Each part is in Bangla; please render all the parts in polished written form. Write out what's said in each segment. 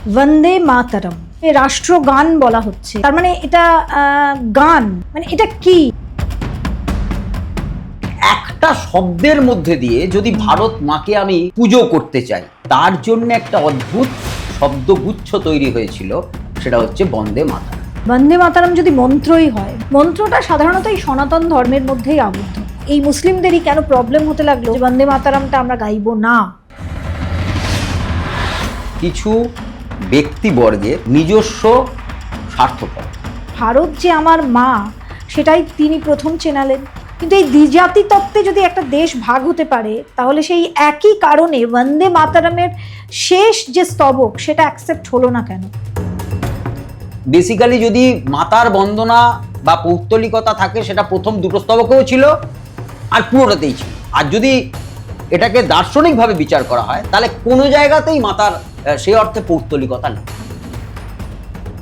বন্দে মাতরম রাষ্ট্রগান বলা হচ্ছে, তার মানে এটা গান, মানে এটা কি? একটা শব্দের মধ্যে দিয়ে যদি ভারত মাকে আমি পুজো করতে চাই, তার জন্য একটা অদ্ভুত শব্দগুচ্ছ তৈরি হয়েছিল, সেটা হচ্ছে বন্দে মাতরম। বন্দে মাতরম যদি মন্ত্রই হয়, মন্ত্রটা সাধারণত এই সনাতন ধর্মের মধ্যেই আবদ্ধ। এই মুসলিমদেরই কেন প্রবলেম হতে লাগলো যে বন্দে মাতরমটা আমরা গাইবো না? কিছু ব্যক্তিবর্গের নিজস্ব স্বার্থপর। ভারত যে আমার মা, সেটাই তিনি প্রথম চেনালেন। কিন্তু এই দ্বিজাতি তত্ত্বে যদি একটা দেশ ভাগ হতে পারে, তাহলে সেই একই কারণে বন্দে মাতরমের শেষ যে স্তবক, সেটা অ্যাকসেপ্ট হলো না কেন? বেসিক্যালি যদি মাতার বন্দনা বা পৌত্তলিকতা থাকে, সেটা প্রথম দুটো স্তবকেও ছিল আর পুরোটাতেই ছিল। আর যদি এটাকে দার্শনিকভাবে বিচার করা হয়, তাহলে কোনো জায়গাতেই মাতার সেই অর্থে পৌত্তলিকতা নেই।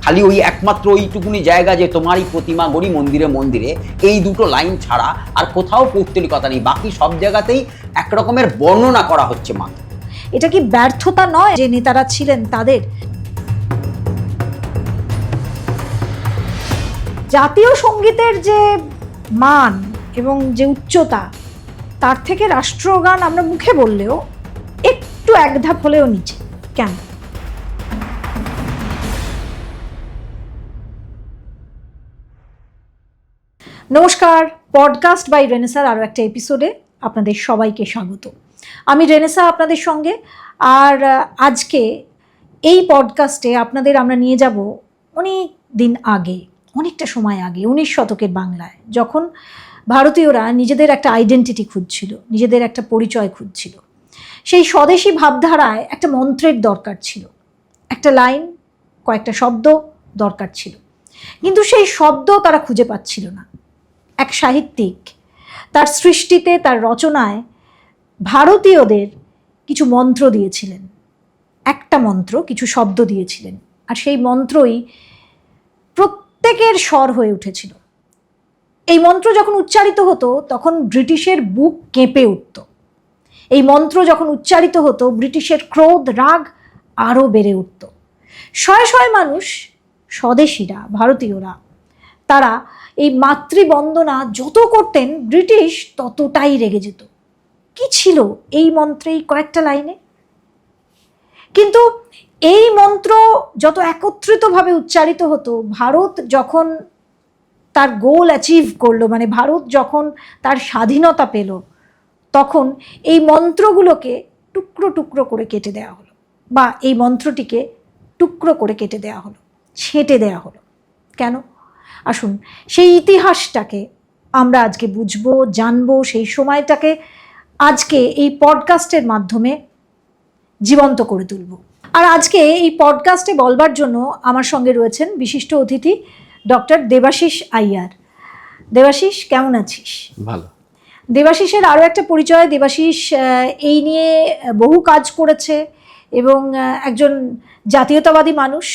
খালি ওই একমাত্র ওইটুকুনি জায়গা যে তোমারই প্রতিমা গড়ি মন্দিরে মন্দিরে, এই দুটো লাইন ছাড়া আর কোথাও পৌত্তলিকতা নেই। বাকি সব জায়গাতেই একরকমের বর্ণনা করা হচ্ছে মাতা। এটা কি ব্যর্থতা নয় যে নেতারা ছিলেন তাদের? জাতীয় সঙ্গীতের যে মান এবং যে উচ্চতা, তার থেকে রাষ্ট্রগান আমরা মুখে বললেও একটু এক ধাপ হলেও নিচে কেন? নমস্কার, পডকাস্ট বাই রেনেসার আরও একটা এপিসোডে আপনাদের সবাইকে স্বাগত। আমি রেনেসা আপনাদের সঙ্গে। আর আজকে এই পডকাস্টে আপনাদের আমরা নিয়ে যাব অনেক দিন আগে, অনেকটা সময় আগে, 19 শতকের বাংলায়, যখন ভারতীয়রা নিজেদের একটা আইডেন্টিটি খুঁজছিল, নিজেদের একটা পরিচয় খুঁজছিল। সেই স্বদেশী ভাবধারায় একটা মন্ত্রের দরকার ছিল, একটা লাইন, কয়েকটা শব্দ দরকার ছিল। কিন্তু সেই শব্দ তারা খুঁজে পাচ্ছিল না। এক সাহিত্যিক তার সৃষ্টিতে, তার রচনায় ভারতীয়দের কিছু মন্ত্র দিয়েছিলেন, একটা মন্ত্র, কিছু শব্দ দিয়েছিলেন। আর সেই মন্ত্রই প্রত্যেকের স্বর হয়ে উঠেছিল। এই মন্ত্র যখন উচ্চারিত হতো, তখন ব্রিটিশের বুক কেঁপে উঠত। এই মন্ত্র যখন উচ্চারিত হতো, ব্রিটিশের ক্রোধ, রাগ আরও বেড়ে উঠত। শয়ে শয়ে মানুষ, স্বদেশীরা, ভারতীয়রা, তারা এই মাতৃবন্দনা যত করতেন, ব্রিটিশ ততটাই রেগে যেত। কি ছিল এই মন্ত্রেই কয়েকটা লাইনে? কিন্তু এই মন্ত্র যত একত্রিতভাবে উচ্চারিত হতো, ভারত যখন তার গোল অ্যাচিভ করলো, মানে ভারত যখন তার স্বাধীনতা পেল, তখন এই মন্ত্রগুলোকে টুকরো টুকরো করে কেটে দেওয়া হলো, বা এই মন্ত্রটিকে টুকরো করে কেটে দেওয়া হলো, ছেঁটে দেওয়া হলো। কেন? আসুন সেই ইতিহাসটাকে আমরা আজকে বুঝবো, জানবো, সেই সময়টাকে আজকে এই পডকাস্টের মাধ্যমে জীবন্ত করে তুলব। আর আজকে এই পডকাস্টে বলবার জন্য আমার সঙ্গে রয়েছেন বিশিষ্ট অতিথি ডক্টর দেবাশিস আইয়ার। দেবাশিস, কেমন আছিস? ভালো। দেবাশিসের আরও একটা পরিচয়, দেবাশিস এই নিয়ে বহু কাজ করেছে এবং একজন জাতীয়তাবাদী মানুষ।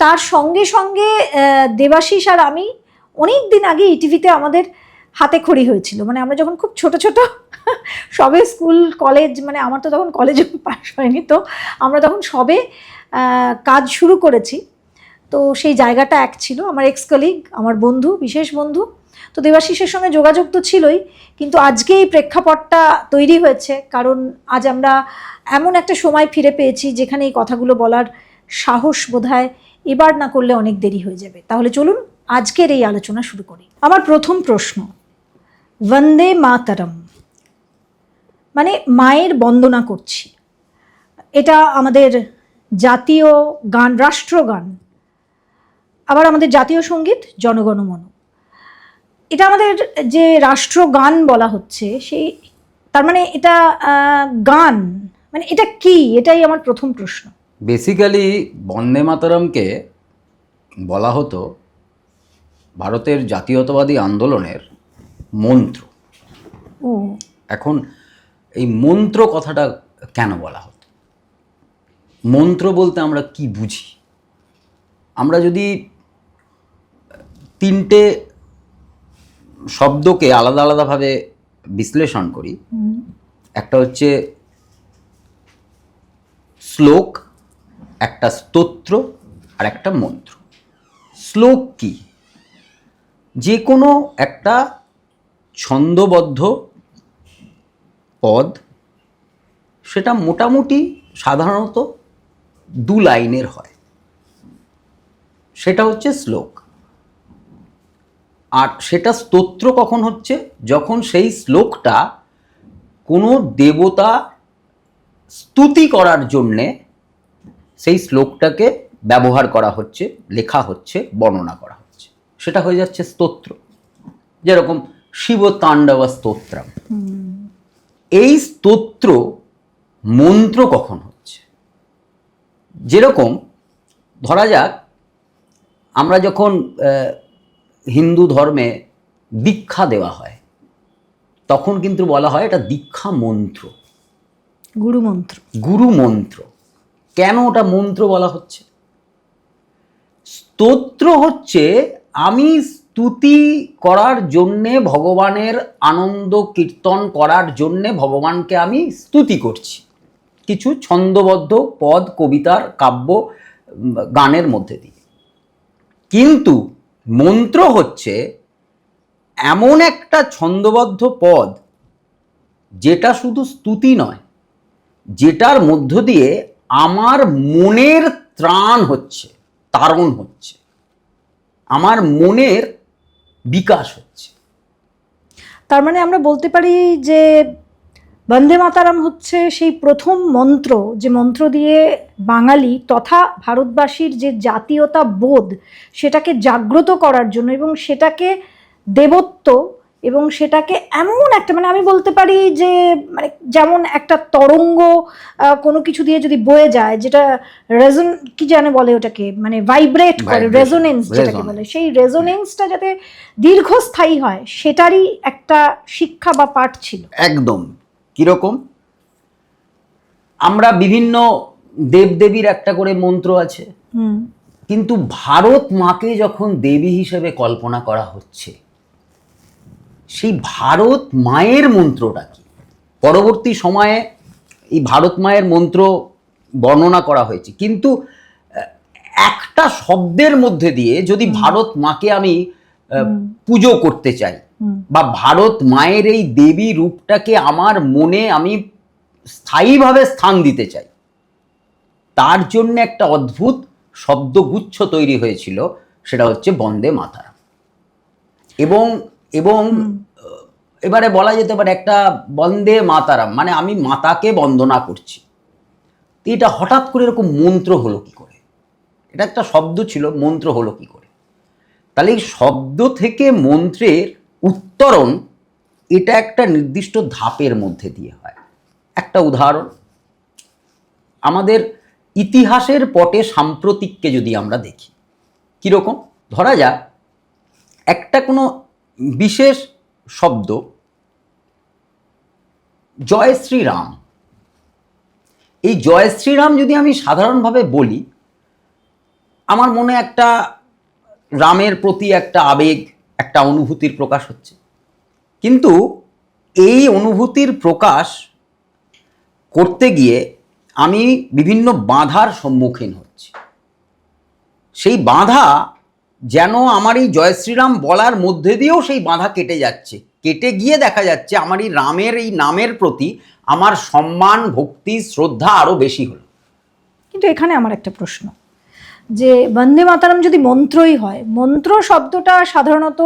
তার সঙ্গে সঙ্গে দেবাশিস আর আমি অনেক দিন আগে ইটিভিতে আমাদের হাতে খড়ি হয়েছিল, মানে আমরা যখন খুব ছোট ছোট সবে স্কুল কলেজ, মানে আমার তো তখন কলেজে পাস হয়নি, তো আমরা তখন সবে কাজ শুরু করেছি। তো সেই জায়গাটা এক ছিল, আমার এক্স কলিগ, আমার বন্ধু, বিশেষ বন্ধু। তো দেবাশিসের সঙ্গে যোগাযোগ তো ছিলই, কিন্তু আজকে এই প্রেক্ষাপটটা তৈরি হয়েছে কারণ আজ আমরা এমন একটা সময় ফিরে পেয়েছি যেখানে এই কথাগুলো বলার সাহস বোধহয় এবার না করলে অনেক দেরি হয়ে যাবে। তাহলে চলুন আজকের এই আলোচনা শুরু করি। আমার প্রথম প্রশ্ন, বন্দে মাতরম মানে মায়ের বন্দনা করছি, এটা আমাদের জাতীয় গান, রাষ্ট্রগান, আবার আমাদের জাতীয় সঙ্গীত জনগণমন। এটা আমাদের যে রাষ্ট্রগান বলা হচ্ছে, সেই তার মানে এটা গান, মানে এটা কি? এটাই আমার প্রথম প্রশ্ন। বেসিক্যালি বন্দে মাতরমকে বলা হতো ভারতের জাতীয়তাবাদী আন্দোলনের মন্ত্র। ও, এখন এই মন্ত্র কথাটা কেন বলা হতো? মন্ত্র বলতে আমরা কি বুঝি? আমরা যদি তিনটে শব্দকে আলাদা আলাদাভাবে বিশ্লেষণ করি, একটা হচ্ছে শ্লোক, একটা স্তোত্র আর একটা মন্ত্র। শ্লোক কি? যে কোনো একটা ছন্দবদ্ধ পদ, সেটা মোটামুটি সাধারণত 2 লাইনের হয়, সেটা হচ্ছে শ্লোক। আর সেটা স্তোত্র কখন হচ্ছে? যখন সেই শ্লোকটা কোনো দেবতা স্তুতি করার জন্যে সেই শ্লোকটাকে ব্যবহার করা হচ্ছে, লেখা হচ্ছে, বর্ণনা করা হচ্ছে, সেটা হয়ে যাচ্ছে স্তোত্র। যেরকম শিব তাণ্ডব স্তোত্রম, এই স্তোত্র মন্ত্র কখন হচ্ছে? যেরকম ধরা যাক আমরা যখন হিন্দু ধর্মে দীক্ষা দেওয়া হয়, তখন কিন্তু বলা হয় এটা দীক্ষা মন্ত্র, গুরুমন্ত্র। গুরু মন্ত্র। কেন ওটা মন্ত্র বলা হচ্ছে? স্তোত্র হচ্ছে আমি স্তুতি করার জন্যে, ভগবানের আনন্দ কীর্তন করার জন্যে ভগবানকে আমি স্তুতি করছি কিছু ছন্দবদ্ধ পদ, কবিতার, কাব্য, গানের মধ্যে দিয়ে। কিন্তু মন্ত্র হচ্ছে এমন একটা ছন্দবদ্ধ পদ যেটা শুধু স্তুতি নয়, যেটার মধ্য দিয়ে আমার মনের ত্রাণ হচ্ছে, তারণ হচ্ছে, আমার মনের বিকাশ হচ্ছে। তার মানে আমরা বলতে পারি যে বন্দে মাতারাম হচ্ছে সেই প্রথম মন্ত্র, যে মন্ত্র দিয়ে বাঙালি তথা ভারতবাসীর যে জাতীয়তা বোধ সেটাকে জাগ্রত করার জন্য, এবং সেটাকে দেবত্ব, এবং সেটাকে এমন একটা, মানে আমি বলতে পারি যে মানে যেমন একটা তরঙ্গ কোনো কিছু দিয়ে যদি বয়ে যায়, যেটা রেজন কি জানে বলে ওটাকে, মানে ভাইব্রেট করে, রেজোনেন্স যেটাকে বলে, সেই রেজোনেন্সটা যাতে দীর্ঘস্থায়ী হয়, সেটারই একটা শিক্ষা বা পাঠ ছিল। একদম। কিরকম? আমরা বিভিন্ন দেবদেবীর একটা করে মন্ত্র আছে, কিন্তু ভারত মাকে যখন দেবী হিসেবে কল্পনা করা হচ্ছে, সেই ভারত মায়ের মন্ত্রটা কি? পরবর্তী সময়ে এই ভারত মায়ের মন্ত্র বর্ণনা করা হয়েছে, কিন্তু একটা শব্দের মধ্যে দিয়ে যদি ভারত মাকে আমি পুজো করতে চাই, বা ভারত মায়ের এই দেবী রূপটাকে আমার মনে আমি স্থায়ীভাবে স্থান দিতে চাই, তার জন্য একটা অদ্ভুত শব্দগুচ্ছ তৈরি হয়েছিল, সেটা হচ্ছে বন্দে মাতারাম। এবং এবং এবারে বলা যেতে পারে একটা বন্দে মাতারাম মানে আমি মাতাকে বন্দনা করছি। এটা হঠাৎ করে এরকম মন্ত্র হলো কি করে? এটা একটা শব্দ ছিল, মন্ত্র হলো কি করে? তাহলে এই শব্দ থেকে মন্ত্রের উত্তরণ, এটা একটা নির্দিষ্ট ধাপের মধ্যে দিয়ে হয়। একটা উদাহরণ, আমাদের ইতিহাসের পটে সাম্প্রতিককে যদি আমরা দেখি, কীরকম? ধরা যাক একটা কোনো বিশেষ শব্দ, জয় শ্রীরাম। এই জয় শ্রীরাম যদি আমি সাধারণভাবে বলি, আমার মনে একটা রামের প্রতি একটা আবেগ, একটা অনুভূতির প্রকাশ হচ্ছে। কিন্তু এই অনুভূতির প্রকাশ করতে গিয়ে আমি বিভিন্ন বাধার সম্মুখীন হচ্ছি। সেই বাধা যেন আমার এই জয় শ্রীরাম বলার মধ্যে দিয়েও সেই বাধা কেটে যাচ্ছে, কেটে গিয়ে দেখা যাচ্ছে আমার এই রামের এই নামের প্রতি আমার সম্মান, ভক্তি, শ্রদ্ধা আরও বেশি হলো। কিন্তু এখানে আমার একটা প্রশ্ন, যে বন্দে মাতারাম যদি মন্ত্রই হয়, মন্ত্র শব্দটা সাধারণত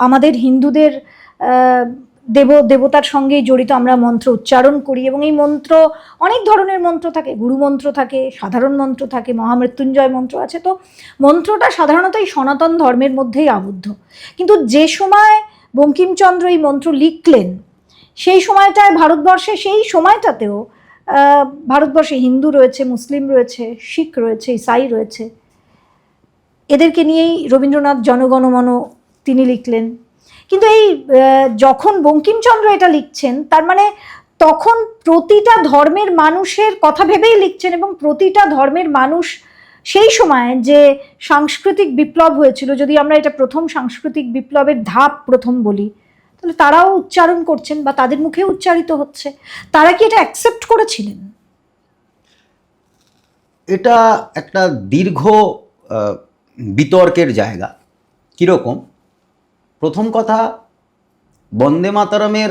আমাদের হিন্দুদের দেবতার সঙ্গেই জড়িত, আমরা মন্ত্র উচ্চারণ করি, এবং এই মন্ত্র অনেক ধরনের মন্ত্র থাকে, গুরু মন্ত্র থাকে, সাধারণ মন্ত্র থাকে, মহামৃত্যুঞ্জয় মন্ত্র আছে। তো মন্ত্রটা সাধারণত এই সনাতন ধর্মের মধ্যেই আবদ্ধ। কিন্তু যে সময় বঙ্কিমচন্দ্র এই মন্ত্র লিখলেন, সেই সময়টায় ভারতবর্ষে, সেই সময়টাতেও ভারতবর্ষে হিন্দু রয়েছে, মুসলিম রয়েছে, শিখ রয়েছে, ইসাই রয়েছে, এদেরকে নিয়েই রবীন্দ্রনাথ জনগণমন তিনি লিখলেন। কিন্তু এই যখন বঙ্কিমচন্দ্র এটা লিখছেন, তার মানে তখন প্রতিটা ধর্মের মানুষের কথা ভেবেই লিখছেন, এবং প্রতিটা ধর্মের মানুষ সেই সময় যে সাংস্কৃতিক বিপ্লব হয়েছিল, যদি আমরা এটা প্রথম সাংস্কৃতিক বিপ্লবের ধাপ প্রথম বলি, তাহলে তারাও উচ্চারণ করছেন বা তাদের মুখে উচ্চারিত হচ্ছে। তারা কি এটা অ্যাকসেপ্ট করেছিলেন? এটা একটা দীর্ঘ বিতর্কের জায়গা। কীরকম? প্রথম কথা, বন্দে মাতরমের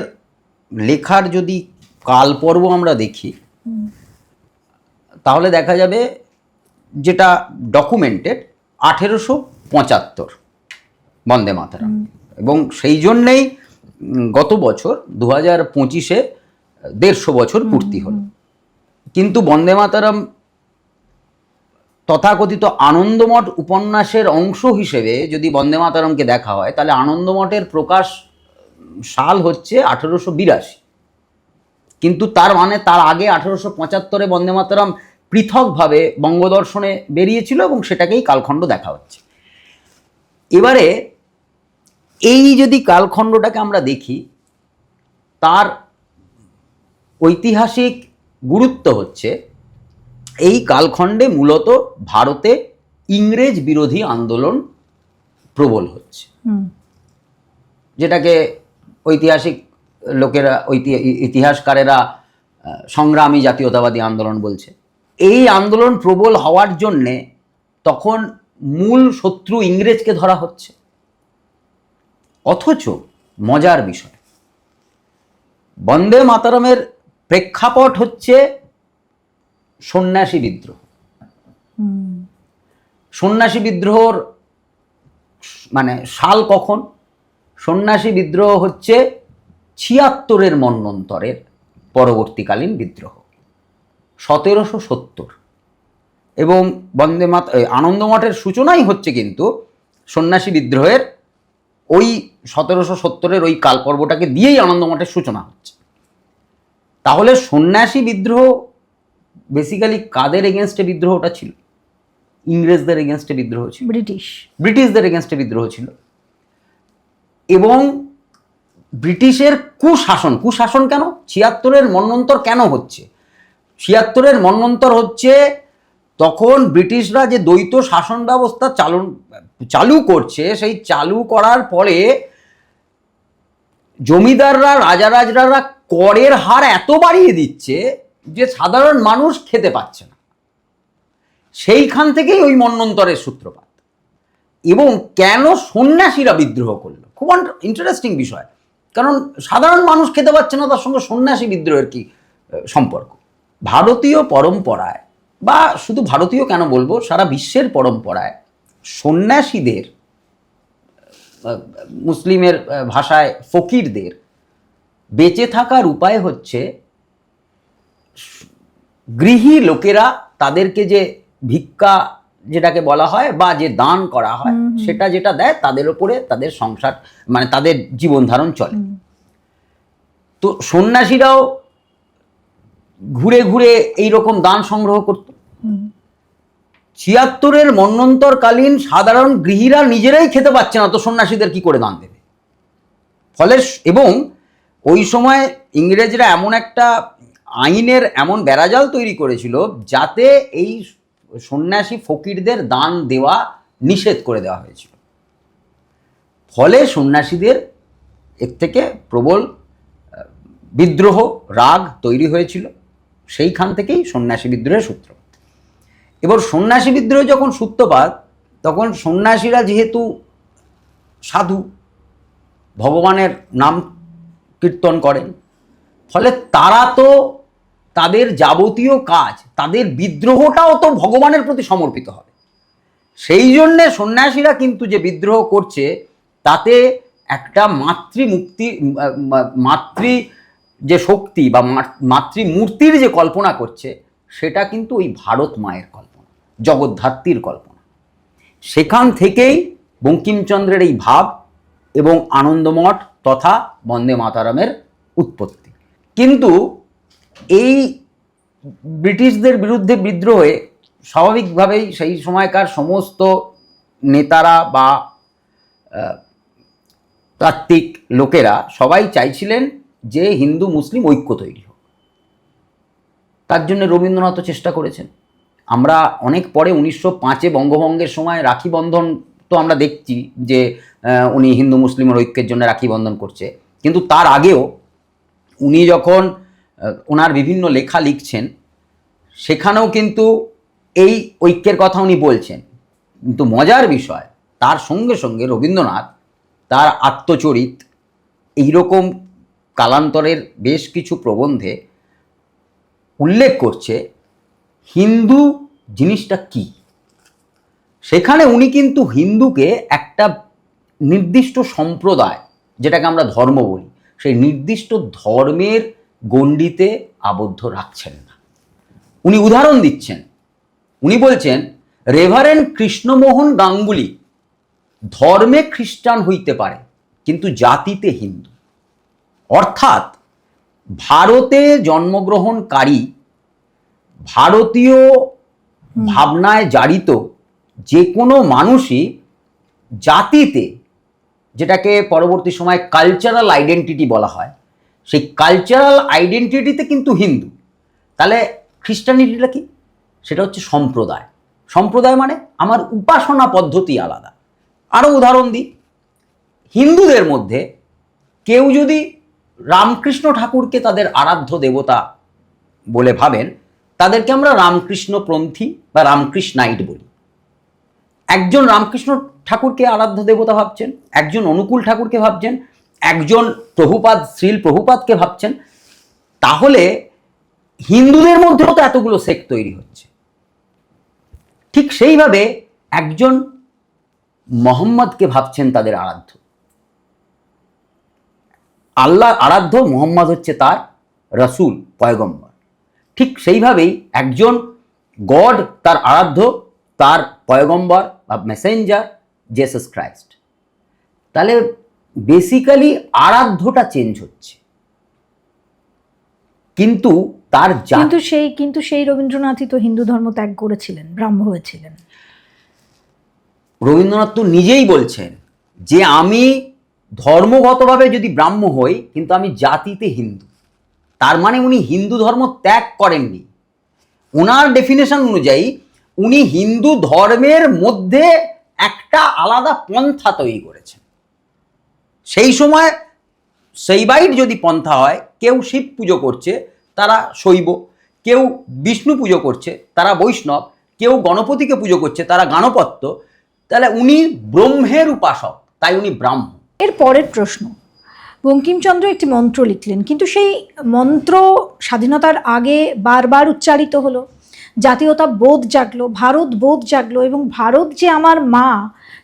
লেখার যদি কালপর্ব আমরা দেখি তাহলে দেখা যাবে যেটা ডকুমেন্টেড 1875 বন্দে মাতরম, এবং সেই জন্যেই গত বছর 2025-এ 150 বছর পূর্তি হল। কিন্তু বন্দে মাতরম তথাকথিত আনন্দমঠ উপন্যাসের অংশ হিসেবে যদি বন্দে মাতরমকে দেখা হয়, তাহলে আনন্দমঠের প্রকাশ সাল হচ্ছে 1882, কিন্তু তার মানে তার আগে 1875-এ বন্দে মাতরম পৃথকভাবে বঙ্গদর্শনে বেরিয়েছিল এবং সেটাকেই কালখণ্ড দেখা হচ্ছে। এবারে এই যদি কালখণ্ডটাকে আমরা দেখি, তার ঐতিহাসিক গুরুত্ব হচ্ছে এই কালখণ্ডে মূলত ভারতে ইংরেজ বিরোধী আন্দোলন প্রবল হচ্ছে, যেটাকে ঐতিহাসিক লোকেরা, ইতিহাসকারেরা সংগ্রামী জাতীয়তাবাদী আন্দোলন বলছে। এই আন্দোলন প্রবল হওয়ার জন্যে তখন মূল শত্রু ইংরেজকে ধরা হচ্ছে। অথচ মজার বিষয়, বন্দে মাতরমের প্রেক্ষাপট হচ্ছে সন্ন্যাসী বিদ্রোহ। সন্ন্যাসী বিদ্রোহর মানে সাল কখন? সন্ন্যাসী বিদ্রোহ হচ্ছে 76-এর মন্বন্তরের পরবর্তীকালীন বিদ্রোহ, 1770। এবং আনন্দমঠের সূচনাই হচ্ছে কিন্তু সন্ন্যাসী বিদ্রোহের ওই 1770-এর ওই কালপর্বটাকে দিয়েই আনন্দমঠের সূচনা হচ্ছে। তাহলে সন্ন্যাসী বিদ্রোহ বেসিক্যালি কাদের এগেনস্টে বিদ্রোহটা ছিল? ইংরেজদের এগেনস্টে বিদ্রোহ ছিল, ব্রিটিশদের এগেনস্টে বিদ্রোহ ছিল। এবং ব্রিটিশের কুশাসন কেন? 76-এর মন্বন্তর কেন হচ্ছে? 76-এর মন্বন্তর হচ্ছে তখন ব্রিটিশরা যে দ্বৈত শাসন ব্যবস্থা চালু করছে, সেই চালু করার পরে জমিদাররা, রাজারাজরা করের হার এত বাড়িয়ে দিচ্ছে যে সাধারণ মানুষ খেতে পাচ্ছে না। সেইখান থেকেই ওই মন্বন্তরের সূত্রপাত। এবং কেন সন্ন্যাসীরা বিদ্রোহ করলো, খুব ইন্টারেস্টিং বিষয়। কারণ সাধারণ মানুষ খেতে পাচ্ছে না, তার সঙ্গে সন্ন্যাসী বিদ্রোহের কি সম্পর্ক? ভারতীয় পরম্পরায়, বা শুধু ভারতীয় কেন বলবো, সারা বিশ্বের পরম্পরায় সন্ন্যাসীদের, মুসলিমের ভাষায় ফকিরদের বেঁচে থাকার উপায় হচ্ছে গৃহী লোকেরা তাদেরকে যে ভিক্ষা যেটাকে বলা হয় বা যে দান করা হয়, সেটা যেটা দেয় তাদের উপরে তাদের সংসার, মানে তাদের জীবন ধারণ চলে। তো সন্ন্যাসীরাও ঘুরে ঘুরে এইরকম দান সংগ্রহ করত। 76-এর মন্বন্তরকালীন সাধারণ গৃহীরা নিজেরাই খেতে পাচ্ছে না, তো সন্ন্যাসীদের কি করে দান দেবে? ফলে, এবং ওই সময় ইংরেজরা এমন একটা আইনের এমন বেড়াজাল তৈরি করেছিল যাতে এই সন্ন্যাসী ফকিরদের দান দেওয়া নিষেধ করে দেওয়া হয়েছিল। ফলে সন্ন্যাসীদের এর থেকে প্রবল বিদ্রোহ, রাগ তৈরি হয়েছিল। সেইখান থেকেই সন্ন্যাসী বিদ্রোহের সূত্রপাত। এবার সন্ন্যাসী বিদ্রোহ যখন সূত্রপাত, তখন সন্ন্যাসীরা যেহেতু সাধু, ভগবানের নাম কীর্তন করেন, ফলে তারা তো তাদের যাবতীয় কাজ, তাদের বিদ্রোহটাও তো ভগবানের প্রতি সমর্পিত হবে। সেই জন্যে সন্ন্যাসীরা কিন্তু যে বিদ্রোহ করছে, তাতে একটা মাতৃ যে শক্তি বা মাতৃমূর্তির যে কল্পনা করছে, সেটা কিন্তু ওই ভারত মায়ের কল্পনা, জগদ্ধাত্রীর কল্পনা। সেখান থেকেই বঙ্কিমচন্দ্রের এই ভাব এবং আনন্দমঠ তথা বন্দে মাতরমের উৎপত্তি। কিন্তু এই ব্রিটিশদের বিরুদ্ধে বিদ্রোহে স্বাভাবিকভাবেই সেই সময়কার সমস্ত নেতারা বা তাত্ত্বিক লোকেরা সবাই চাইছিলেন যে হিন্দু মুসলিম ঐক্য তৈরি হোক। তার জন্য রবীন্দ্রনাথও চেষ্টা করেছেন। আমরা অনেক পরে 1905-এ বঙ্গভঙ্গের সময় রাখি বন্ধন তো আমরা দেখছি যে উনি হিন্দু মুসলিমের ঐক্যের জন্য রাখি বন্ধন করছে, কিন্তু তার আগেও উনি যখন ওনার বিভিন্ন লেখা লিখছেন, সেখানেও কিন্তু এই ঐক্যের কথা উনি বলছেন, কিন্তু মজার বিষয় তার সঙ্গে সঙ্গে রবীন্দ্রনাথ তার আত্মচরিত এইরকম কালান্তরের বেশ কিছু প্রবন্ধে উল্লেখ করছে হিন্দু জিনিসটা কি। সেখানে উনি কিন্তু হিন্দুকে একটা নির্দিষ্ট সম্প্রদায়, যেটাকে আমরা ধর্ম বলি, সেই নির্দিষ্ট ধর্মের গণ্ডিতে আবদ্ধ রাখছেন না। উনি উদাহরণ দিচ্ছেন, উনি বলছেন রেভারেন্ড কৃষ্ণমোহন গাঙ্গুলি ধর্মে খ্রিস্টান হইতে পারে কিন্তু জাতিতে হিন্দু। অর্থাৎ ভারতে জন্মগ্রহণকারী, ভারতীয় ভাবনায় জারিত যে কোনো মানুষই জাতিতে, যেটাকে পরবর্তী সময় কালচারাল আইডেন্টিটি বলা হয়, সেই কালচারাল আইডেন্টিটিতে কিন্তু হিন্দু। তাহলে খ্রিস্টানিটিটা কি? সেটা হচ্ছে সম্প্রদায়। সম্প্রদায় মানে আমার উপাসনা পদ্ধতি আলাদা। আরও উদাহরণ দিই, হিন্দুদের মধ্যে কেউ যদি রামকৃষ্ণ ঠাকুরকে তাদের আরাধ্য দেবতা বলে ভাবেন, তাদেরকে আমরা রামকৃষ্ণপন্থী বা রামকৃষ্ণাইট বলি। একজন রামকৃষ্ণ ঠাকুরকে আরাধ্য দেবতা ভাবছেন, একজন অনুকূল ঠাকুরকে ভাবছেন, একজন প্রভুপাদ শ্রীল প্রভুপাদকে ভাবছেন, তাহলে হিন্দুদের মধ্যেও তো এতগুলো সেক্ট তৈরি হচ্ছে। ঠিক সেইভাবে একজন মোহাম্মদকে ভাবছেন তাদের আরাধ্য, আল্লাহ আরাধ্য, মোহাম্মদ হচ্ছে তার রসুল, পয়গম্বর। ঠিক সেইভাবেই একজন গড তার আরাধ্য, তার পয়গম্বর বা মেসেঞ্জার জেসাস ক্রাইস্ট। তাহলে বেসিক্যালি আরাধ্যটা চেঞ্জ হচ্ছে, কিন্তু তার কিন্তু সেই রবীন্দ্রনাথই তো হিন্দু ধর্ম ত্যাগ করেছিলেন, ব্রাহ্ম হয়েছিলেন। রবীন্দ্রনাথ তো নিজেই বলছেন যে আমি ধর্মগতভাবে যদি ব্রাহ্ম হই কিন্তু আমি জাতিতে হিন্দু। তার মানে উনি হিন্দু ধর্ম ত্যাগ করেননি। ওনার ডেফিনেশন অনুযায়ী উনি হিন্দু ধর্মের মধ্যে একটা আলাদা পন্থা তৈরি করেছেন। সেই সময় শৈবাইট যদি পন্থা হয়, কেউ শিব পুজো করছে তারা শৈব, কেউ বিষ্ণু পুজো করছে তারা বৈষ্ণব, কেউ গণপতিকে পুজো করছে তারা গাণপত্য। তাহলে উনি ব্রহ্মের উপাসক, তাই উনি ব্রাহ্ম। এর পরের প্রশ্ন, বঙ্কিমচন্দ্র একটি মন্ত্র লিখলেন, কিন্তু সেই মন্ত্র স্বাধীনতার আগে বারবার উচ্চারিত হলো, জাতীয়তা বোধ জাগলো, ভারত বোধ জাগলো, এবং ভারত যে আমার মা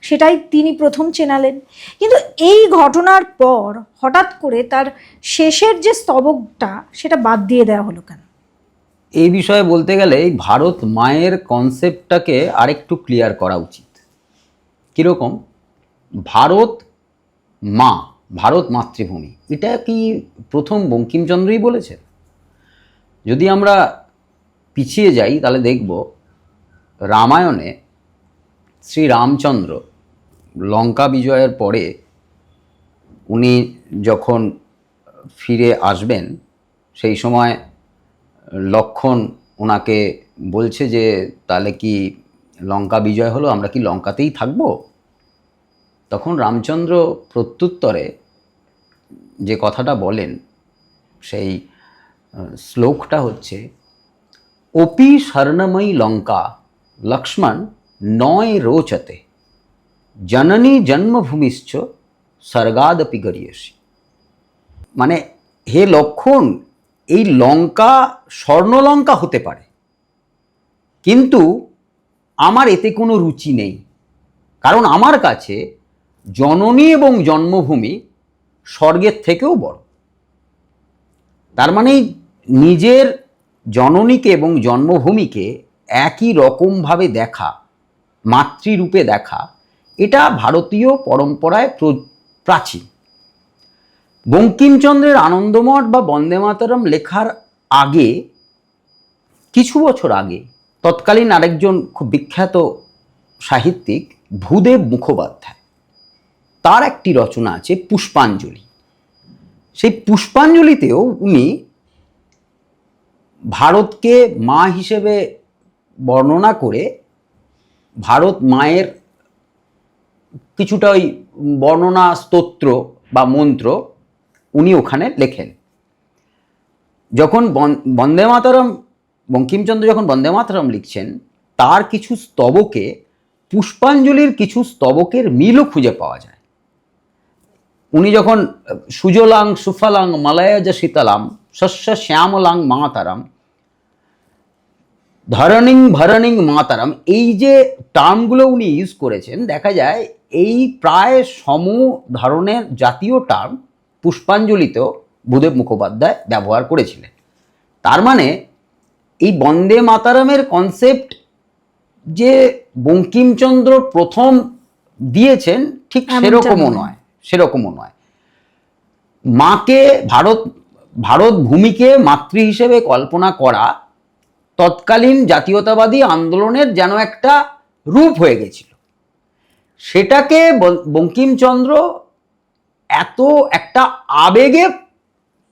সেটাই তিনি প্রথম চেনালেন। কিন্তু এই ঘটনার পর হঠাৎ করে তার শেষের যে স্তবকটা সেটা বাদ দিয়ে দেওয়া হলো কেন? এই বিষয়ে বলতে গেলে এই ভারত মায়ের কনসেপ্টটাকে আরেকটু ক্লিয়ার করা উচিত। কীরকম? ভারত মা, ভারত মাতৃভূমি, এটা কি প্রথম বঙ্কিমচন্দ্রই বলেছেন? যদি আমরা পিছিয়ে যাই তাহলে দেখব রামায়ণে শ্রী রামচন্দ্র লঙ্কা বিজয়ের পরে উনি যখন ফিরে আসবেন, সেই সময় লক্ষ্মণ ওনাকে বলছে যে তাহলে কি লঙ্কা বিজয় হলো, আমরা কি লঙ্কাতেই থাকবো? তখন রামচন্দ্র প্রত্যুত্তরে যে কথাটা বলেন, সেই শ্লোকটা হচ্ছে ওপি স্বর্ণময়ী লঙ্কা লক্ষ্মণ নয় রোচতে জননী জন্মভূমিশ্চ স্বর্গাদপি গরিয়সী। মানে হে লক্ষ্মণ, এই লঙ্কা স্বর্ণলঙ্কা হতে পারে, কিন্তু আমার এতে কোনো রুচি নেই, কারণ আমার কাছে জননী এবং জন্মভূমি স্বর্গের থেকেও বড়। তার মানে নিজের জননীকে এবং জন্মভূমিকে একই রকমভাবে দেখা, মাতৃরূপে দেখা, এটা ভারতীয় পরম্পরায় প্রাচীন। বঙ্কিমচন্দ্রের আনন্দমঠ বা বন্দে মাতরম লেখার আগে, কিছু বছর আগে, তৎকালীন আরেকজন খুব বিখ্যাত সাহিত্যিক ভূদেব মুখোপাধ্যায়, তার একটি রচনা আছে পুষ্পাঞ্জলি। সেই পুষ্পাঞ্জলিতেও উনি ভারতকে মা হিসেবে বর্ণনা করে ভারত মায়ের কিছুটা ওই বর্ণনা স্তোত্র বা মন্ত্র উনি ওখানে লেখেন। যখন বন্দে মাতরম, বঙ্কিমচন্দ্র যখন বন্দে মাতরম লিখছেন, তার কিছু স্তবকে পুষ্পাঞ্জলির কিছু স্তবকের মিলও খুঁজে পাওয়া যায়। উনি যখন সুজলাং সুফলাং মালয়জ শীতলাম শস্য শ্যামলাং মাতারাম ধরণিং মাতারাম, এই যে টার্মগুলো উনি ইউজ করেছেন, দেখা যায় এই প্রায় সম ধরনের জাতীয় টার্ম পুষ্পাঞ্জলিতেও ভূদেব মুখোপাধ্যায় ব্যবহার করেছিলেন। তার মানে এই বন্দে মাতারামের কনসেপ্ট যে বঙ্কিমচন্দ্র প্রথম দিয়েছেন ঠিক সেরকমও নয়। মাকে ভারত ভূমিকে মাতৃ হিসেবে কল্পনা করা তৎকালীন জাতীয়তাবাদী আন্দোলনের যেন একটা রূপ হয়ে গেছিল। সেটাকে বঙ্কিমচন্দ্র এত একটা আবেগে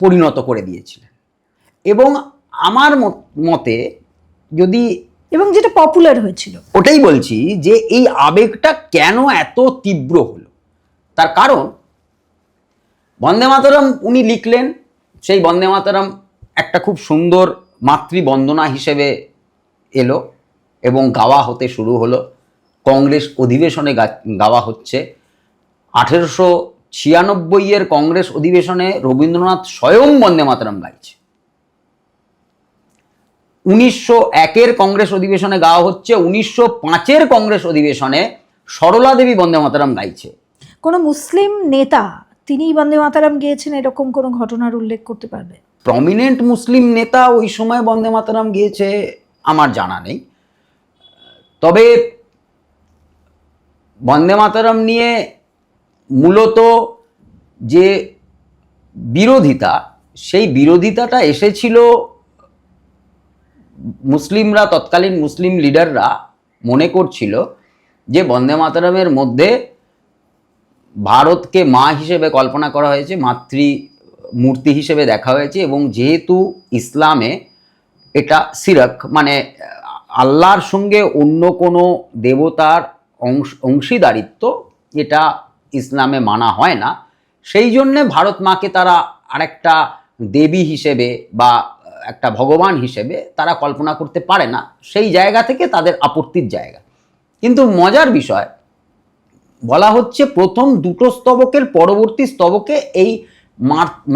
পরিণত করে দিয়েছিলেন, এবং আমার মতে যদি এবং যেটা পপুলার হয়েছিল, ওটাই বলছি যে এই আবেগটা কেন এত তীব্র হলো। তার কারণ বন্দে মাতরম উনি লিখলেন, সেই বন্দে মাতরম একটা খুব সুন্দর মাতৃবন্দনা হিসেবে এলো এবং গাওয়া হতে শুরু হলো। কংগ্রেস অধিবেশনে গাওয়া হচ্ছে। 1896 কংগ্রেস অধিবেশনে রবীন্দ্রনাথ স্বয়ং বন্দে মাতরম গাইছে। 1901 কংগ্রেস অধিবেশনে গাওয়া হচ্ছে। 1905 কংগ্রেস অধিবেশনে সরলা দেবী বন্দে মাতরম গাইছে। কোনো মুসলিম নেতা তিনিই বন্দে মাতরম গেয়েছেন এরকম কোনো ঘটনার উল্লেখ করতে পারবে? প্রমিনেন্ট মুসলিম নেতা ওই সময় বন্দে মাতরম গিয়েছে আমার জানা নেই। তবে বন্দে মাতরম নিয়ে মূলত যে বিরোধিতা, সেই বিরোধিতাটা এসেছিল মুসলিমরা, তৎকালীন মুসলিম লিডাররা মনে করছিল যে বন্দে মাতরমের মধ্যে ভারতকে মা হিসেবে কল্পনা করা হয়েছে, মাতৃ মূর্তি হিসেবে দেখা হয়েছে, এবং যেহেতু ইসলামে এটা সিরক মানে আল্লাহর সঙ্গে অন্য কোনো দেবতার অংশীদারিত্ব, এটা ইসলামে মানা হয় না, সেই জন্যে ভারত মাকে তারা আরেকটা দেবী হিসেবে বা একটা ভগবান হিসেবে তারা কল্পনা করতে পারে না। সেই জায়গা থেকে তাদের আপত্তির জায়গা। কিন্তু মজার বিষয়, বলা হচ্ছে প্রথম দুটো স্তবকের পরবর্তী স্তবকে এই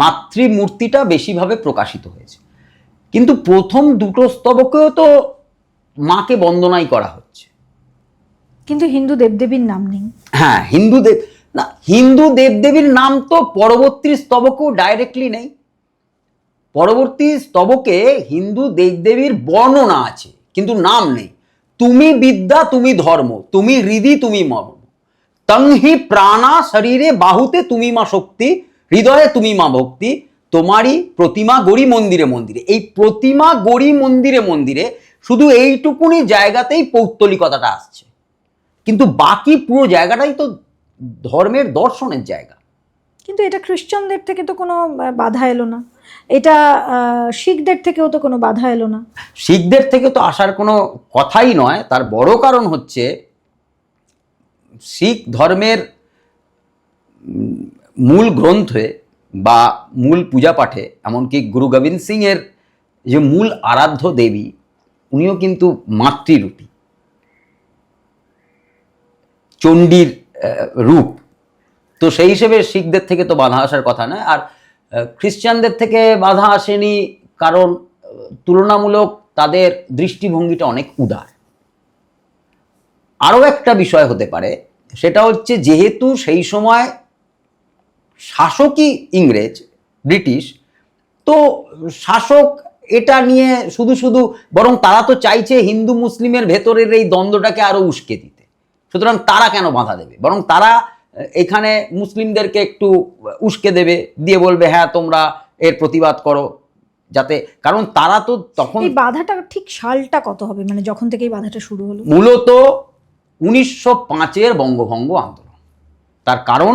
মাতৃমূর্তিটা বেশিভাবে প্রকাশিত হয়েছে, কিন্তু প্রথম দুটো স্তবকেও তো মাকে বন্দনাই করা হচ্ছে, কিন্তু হিন্দু দেবদেবীর নাম নেই। হ্যাঁ, হিন্দু দেবদেবীর নাম তো পরবর্তী স্তবকেও ডাইরেক্টলি নেই। পরবর্তী স্তবকে হিন্দু দেবদেবীর বর্ণনা আছে কিন্তু নাম নেই। তুমি বিদ্যা, তুমি ধর্ম, তুমি হৃদি, তুমি মর্ম, তংহি প্রাণা শরীরে বাহুতে তুমি মা শক্তি, হৃদয়ে তুমি মা ভক্তি, তোমারই প্রতিমা গড়ি মন্দিরে মন্দিরে। এই প্রতিমা গড়ি মন্দিরে মন্দিরে শুধু এইটুকুনি জায়গাতেই পৌত্তলিকতাটা আসছে, কিন্তু বাকি পুরো জায়গাটাই তো ধর্মের দর্শনের জায়গা। কিন্তু এটা খ্রিস্টানদের থেকে তো কোনো বাধা এলো না, এটা শিখদের থেকেও তো কোনো বাধা এলো না। শিখদের থেকে তো আসার কোনো কথাই নয়। তার বড় কারণ হচ্ছে শিখ ধর্মের মূল গ্রন্থে বা মূল পূজা পাঠে, এমনকি গুরু গোবিন্দ সিং এর যে মূল আরাধ্য দেবী, উনিও কিন্তু মাতৃরূপী, চণ্ডীর রূপ। তো সেই হিসেবে শিখদের থেকে তো বাধা আসার কথা নয়। আর খ্রিস্টানদের থেকে বাধা আসেনি কারণ তুলনামূলক তাদের দৃষ্টিভঙ্গিটা অনেক উদার। আরও একটা বিষয় হতে পারে, সেটা হচ্ছে যেহেতু সেই সময় শাসকই ইংরেজ, ব্রিটিশ, তো শাসক এটা নিয়ে শুধু বরং তারা তো চাইছে হিন্দু মুসলিমের ভেতরের এই দ্বন্দ্বটাকে আরো উস্কে দিতে। সুতরাং তারা কেন বাধা দেবে, বরং তারা এখানে মুসলিমদেরকে একটু উস্কে দেবে, দিয়ে বলবে হ্যাঁ তোমরা এর প্রতিবাদ করো, যাতে, কারণ তারা তো তখন এই বাধাটা ঠিক সালটা কত হবে, মানে যখন থেকে এই বাধাটা শুরু হলো? মূলত 1905 বঙ্গভঙ্গ আন্দোলন। তার কারণ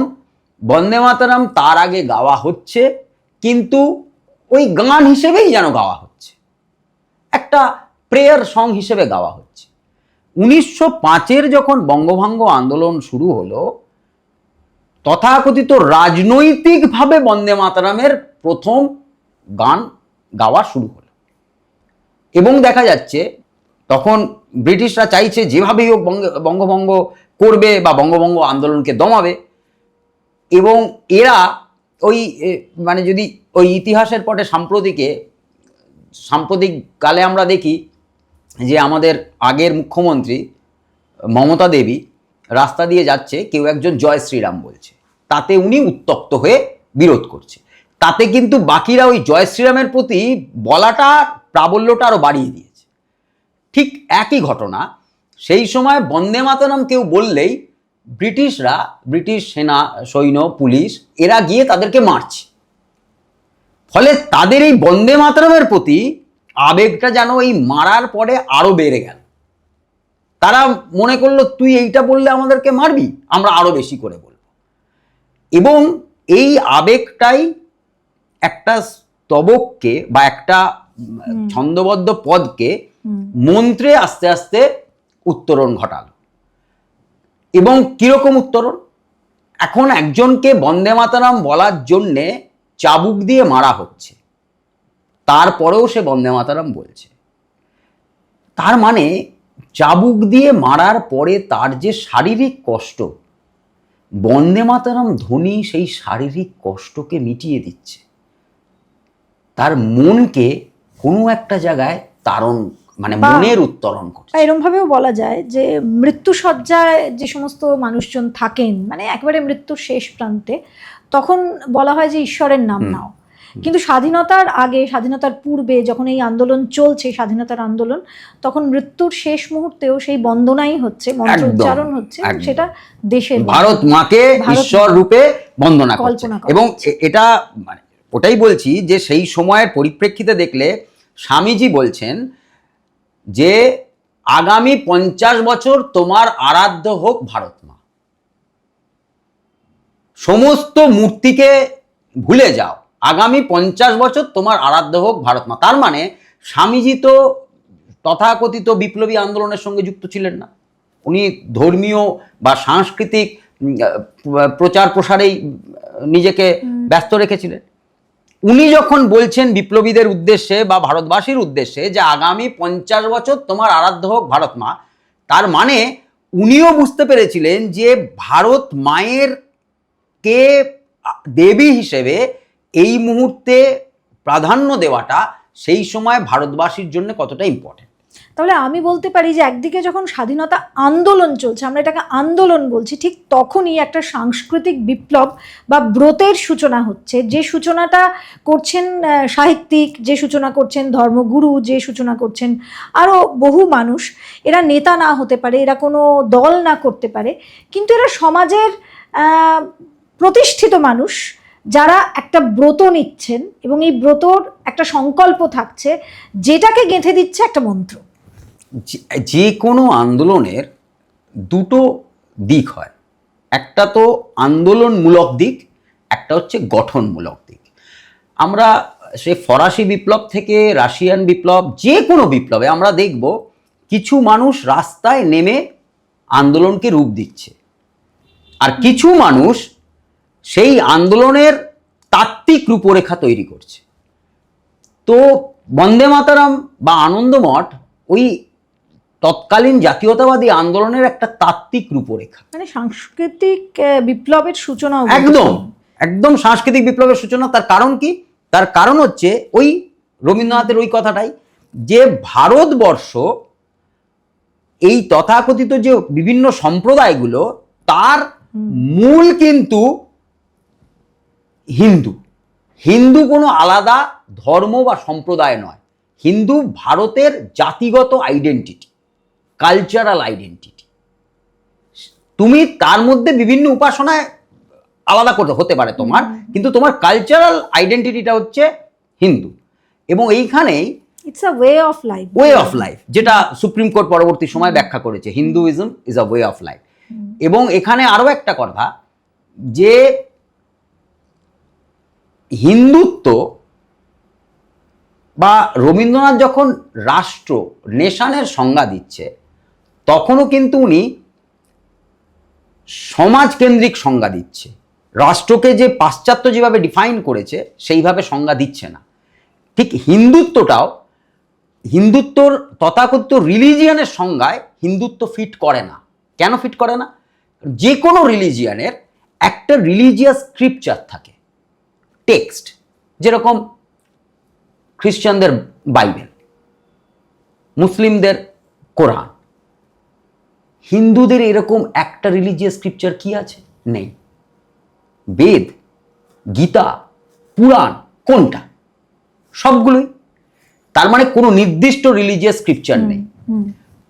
বন্দে মাতরম তার আগে গাওয়া হচ্ছে, কিন্তু ওই গান হিসেবেই যেন গাওয়া হচ্ছে, একটা প্রেয়ার সং হিসেবে গাওয়া হচ্ছে। 1905 যখন বঙ্গভঙ্গ আন্দোলন শুরু হলো, তথাকথিত রাজনৈতিকভাবে বন্দে মাতরমের প্রথম গান গাওয়া শুরু হলো, এবং দেখা যাচ্ছে তখন ব্রিটিশরা চাইছে যেভাবেই হোক বঙ্গভঙ্গ করবে বা বঙ্গভঙ্গ আন্দোলনকে দমাবে, এবং এরা ওই মানে যদি ওই ইতিহাসের পটে সাম্প্রতিক কালে আমরা দেখি যে আমাদের আগের মুখ্যমন্ত্রী মমতা দেবী রাস্তা দিয়ে যাচ্ছে, কেউ একজন জয় শ্রীরাম বলছে, তাতে উনি উত্তপ্ত হয়ে বিরোধ করছে, তাতে কিন্তু বাকিরা ওই জয় শ্রীরামের প্রতি বলাটা প্রাবল্যটা আরো বাড়িয়ে দিয়েছে। ঠিক একই ঘটনা সেই সময় বন্দে মাতরম কেউ বললেই ব্রিটিশ সেনা, সৈন্য, পুলিশ এরা গিয়ে তাদেরকে মারছে। ফলে তাদের এই বন্দে মাতরমের প্রতি আবেগটা যেন এই মারার পরে আরো বেড়ে গেল। তারা মনে করলো তুই এইটা বললে আমাদেরকে মারবি, আমরা আরো বেশি করে বলবো। এবং এই আবেগটাই একটা স্তবককে বা একটা ছন্দবদ্ধ পদকে মন্ত্রে আস্তে আস্তে উত্তরণ ঘটালো। এবং কিরকম উত্তরণ? এখন একজনকে বন্দে মাতরম বলার জন্যে চাবুক দিয়ে মারা হচ্ছে, তারপরেও সে বন্দে মাতরম বলছে। তার মানে চাবুক দিয়ে মারার পরে তার যে শারীরিক কষ্ট, বন্দে মাতরম ধ্বনি সেই শারীরিক কষ্টকে মিটিয়ে দিচ্ছে, তার মনকে কোনো একটা জায়গায় তারণ, মানে মনের উত্তরণ করছে। এরকম ভাবেও বলা যায় যে মৃত্যুসজ্জায় যে সমস্ত মানুষজন থাকেন, মানে একেবারে মৃত্যুর শেষ প্রান্তে, তখন বলা হয় যে ঈশ্বরের নাম নাও। কিন্তু স্বাধীনতার আগে, স্বাধীনতার পূর্বে যখন এই আন্দোলন চলছে, স্বাধীনতার আন্দোলন, তখন মৃত্যুর শেষ মুহূর্তেও সেই বন্দনাই হচ্ছে, মন্ত্র উচ্চারণ হচ্ছে, সেটা দেশের ভারত মাকে ঈশ্বর রূপে বন্দনা করছে। এবং এটা মানে ওটাই বলছি যে সেই সময়ের পরিপ্রেক্ষিতে দেখলে স্বামীজি বলছেন যে আগামী 50 বছর তোমার আরাধ্য হোক ভারত মা, সমস্ত মূর্তিকে ভুলে যাও, আগামী 50 বছর তোমার আরাধ্য হোক ভারত মা। তার মানে স্বামীজি তো তথাকথিত বিপ্লবী আন্দোলনের সঙ্গে যুক্ত ছিলেন না, উনি ধর্মীয় বা সাংস্কৃতিক প্রচার প্রসারেই নিজেকে ব্যস্ত রেখেছিলেন। উনি যখন বলছেন বিপ্লবীদের উদ্দেশ্যে বা ভারতবাসীর উদ্দেশ্যে যে আগামী 50 বছর তোমার আরাধ্য হোক ভারত মা, তার মানে উনিও বুঝতে পেরেছিলেন যে ভারত মায়ের কে দেবী হিসেবে এই মুহূর্তে প্রাধান্য দেওয়াটা সেই সময় ভারতবাসীর জন্য কতটা ইম্পর্টেন্ট। তাহলে আমি বলতে পারি যে একদিকে যখন স্বাধীনতা আন্দোলন চলছে, আমরা এটাকে আন্দোলন বলছি, ঠিক তখনই একটা সাংস্কৃতিক বিপ্লব বা ব্রতের সূচনা হচ্ছে, যে সূচনাটা করছেন সাহিত্যিক, যে সূচনা করছেন ধর্মগুরু, যে সূচনা করছেন আরও বহু মানুষ। এরা নেতা না হতে পারে, এরা কোনো দল না করতে পারে, কিন্তু এরা সমাজের প্রতিষ্ঠিত মানুষ যারা একটা ব্রত নিচ্ছেন, এবং এই ব্রতর একটা সংকল্প থাকছে যেটাকে গেঁথে দিচ্ছে একটা মন্ত্র। যে কোনো আন্দোলনের দুটো দিক হয়, একটা তো আন্দোলনমূলক দিক, একটা হচ্ছে গঠনমূলক দিক। আমরা সে ফরাসি বিপ্লব থেকে রাশিয়ান বিপ্লব, যে কোনো বিপ্লবে আমরা দেখব কিছু মানুষ রাস্তায় নেমে আন্দোলনকে রূপ দিচ্ছে, আর কিছু মানুষ সেই আন্দোলনের তাত্ত্বিক রূপরেখা তৈরি করছে। তো বন্দে মাতরম বা আনন্দমঠ ওই তৎকালীন জাতীয়তাবাদী আন্দোলনের একটা তাত্ত্বিক রূপরেখা, মানে সাংস্কৃতিক বিপ্লবের সূচনা। একদম সাংস্কৃতিক বিপ্লবের সূচনা। তার কারণ কি? তার কারণ হচ্ছে ওই রবীন্দ্রনাথের ওই কথাটাই, যে ভারতবর্ষ এই তথাকথিত যে বিভিন্ন সম্প্রদায়গুলো, তার মূল কিন্তু হিন্দু কোনো আলাদা ধর্ম বা সম্প্রদায় নয়। হিন্দু ভারতের জাতিগত আইডেন্টিটি, কালচারাল আইডেন্টিটি। তুমি তার মধ্যে বিভিন্ন উপাসনায় আলাদা করতে হতে পারে তোমার, কিন্তু তোমার কালচারাল আইডেন্টিটিটা হচ্ছে হিন্দু। এবং এইখানেই it's a way of life, যেটা সুপ্রিম কোর্ট পরবর্তী সময় ব্যাখ্যা করেছে, Hinduism is a way of life. এবং এখানে আরো একটা কথা, যে হিন্দুত্ব বা রবীন্দ্রনাথ যখন রাষ্ট্র, নেশনের সংজ্ঞা দিচ্ছে, তখনও কিন্তু উনি সমাজকেন্দ্রিক সংজ্ঞা দিচ্ছে। রাষ্ট্রকে যে পাশ্চাত্য যেভাবে ডিফাইন করেছে সেইভাবে সংজ্ঞা দিচ্ছে না। ঠিক হিন্দুত্বটাও হিন্দুত্বর তথাকথিত রিলিজিয়ানের সংজ্ঞায় হিন্দুত্ব ফিট করে না। কেন ফিট করে না? যে কোনো রিলিজিয়ানের একটা রিলিজিয়াস স্ক্রিপচার থাকে, টেক্সট, যেরকম খ্রিস্টানদের বাইবেল, মুসলিমদের কোরআন। হিন্দুদের এরকম একটা রিলিজিয়াস স্ক্রিপচার কি আছে? নেই। বেদ, গীতা, পুরাণ কোনটা? সবগুলোই। তার মানে কোনো নির্দিষ্ট রিলিজিয়াস স্ক্রিপচার নেই,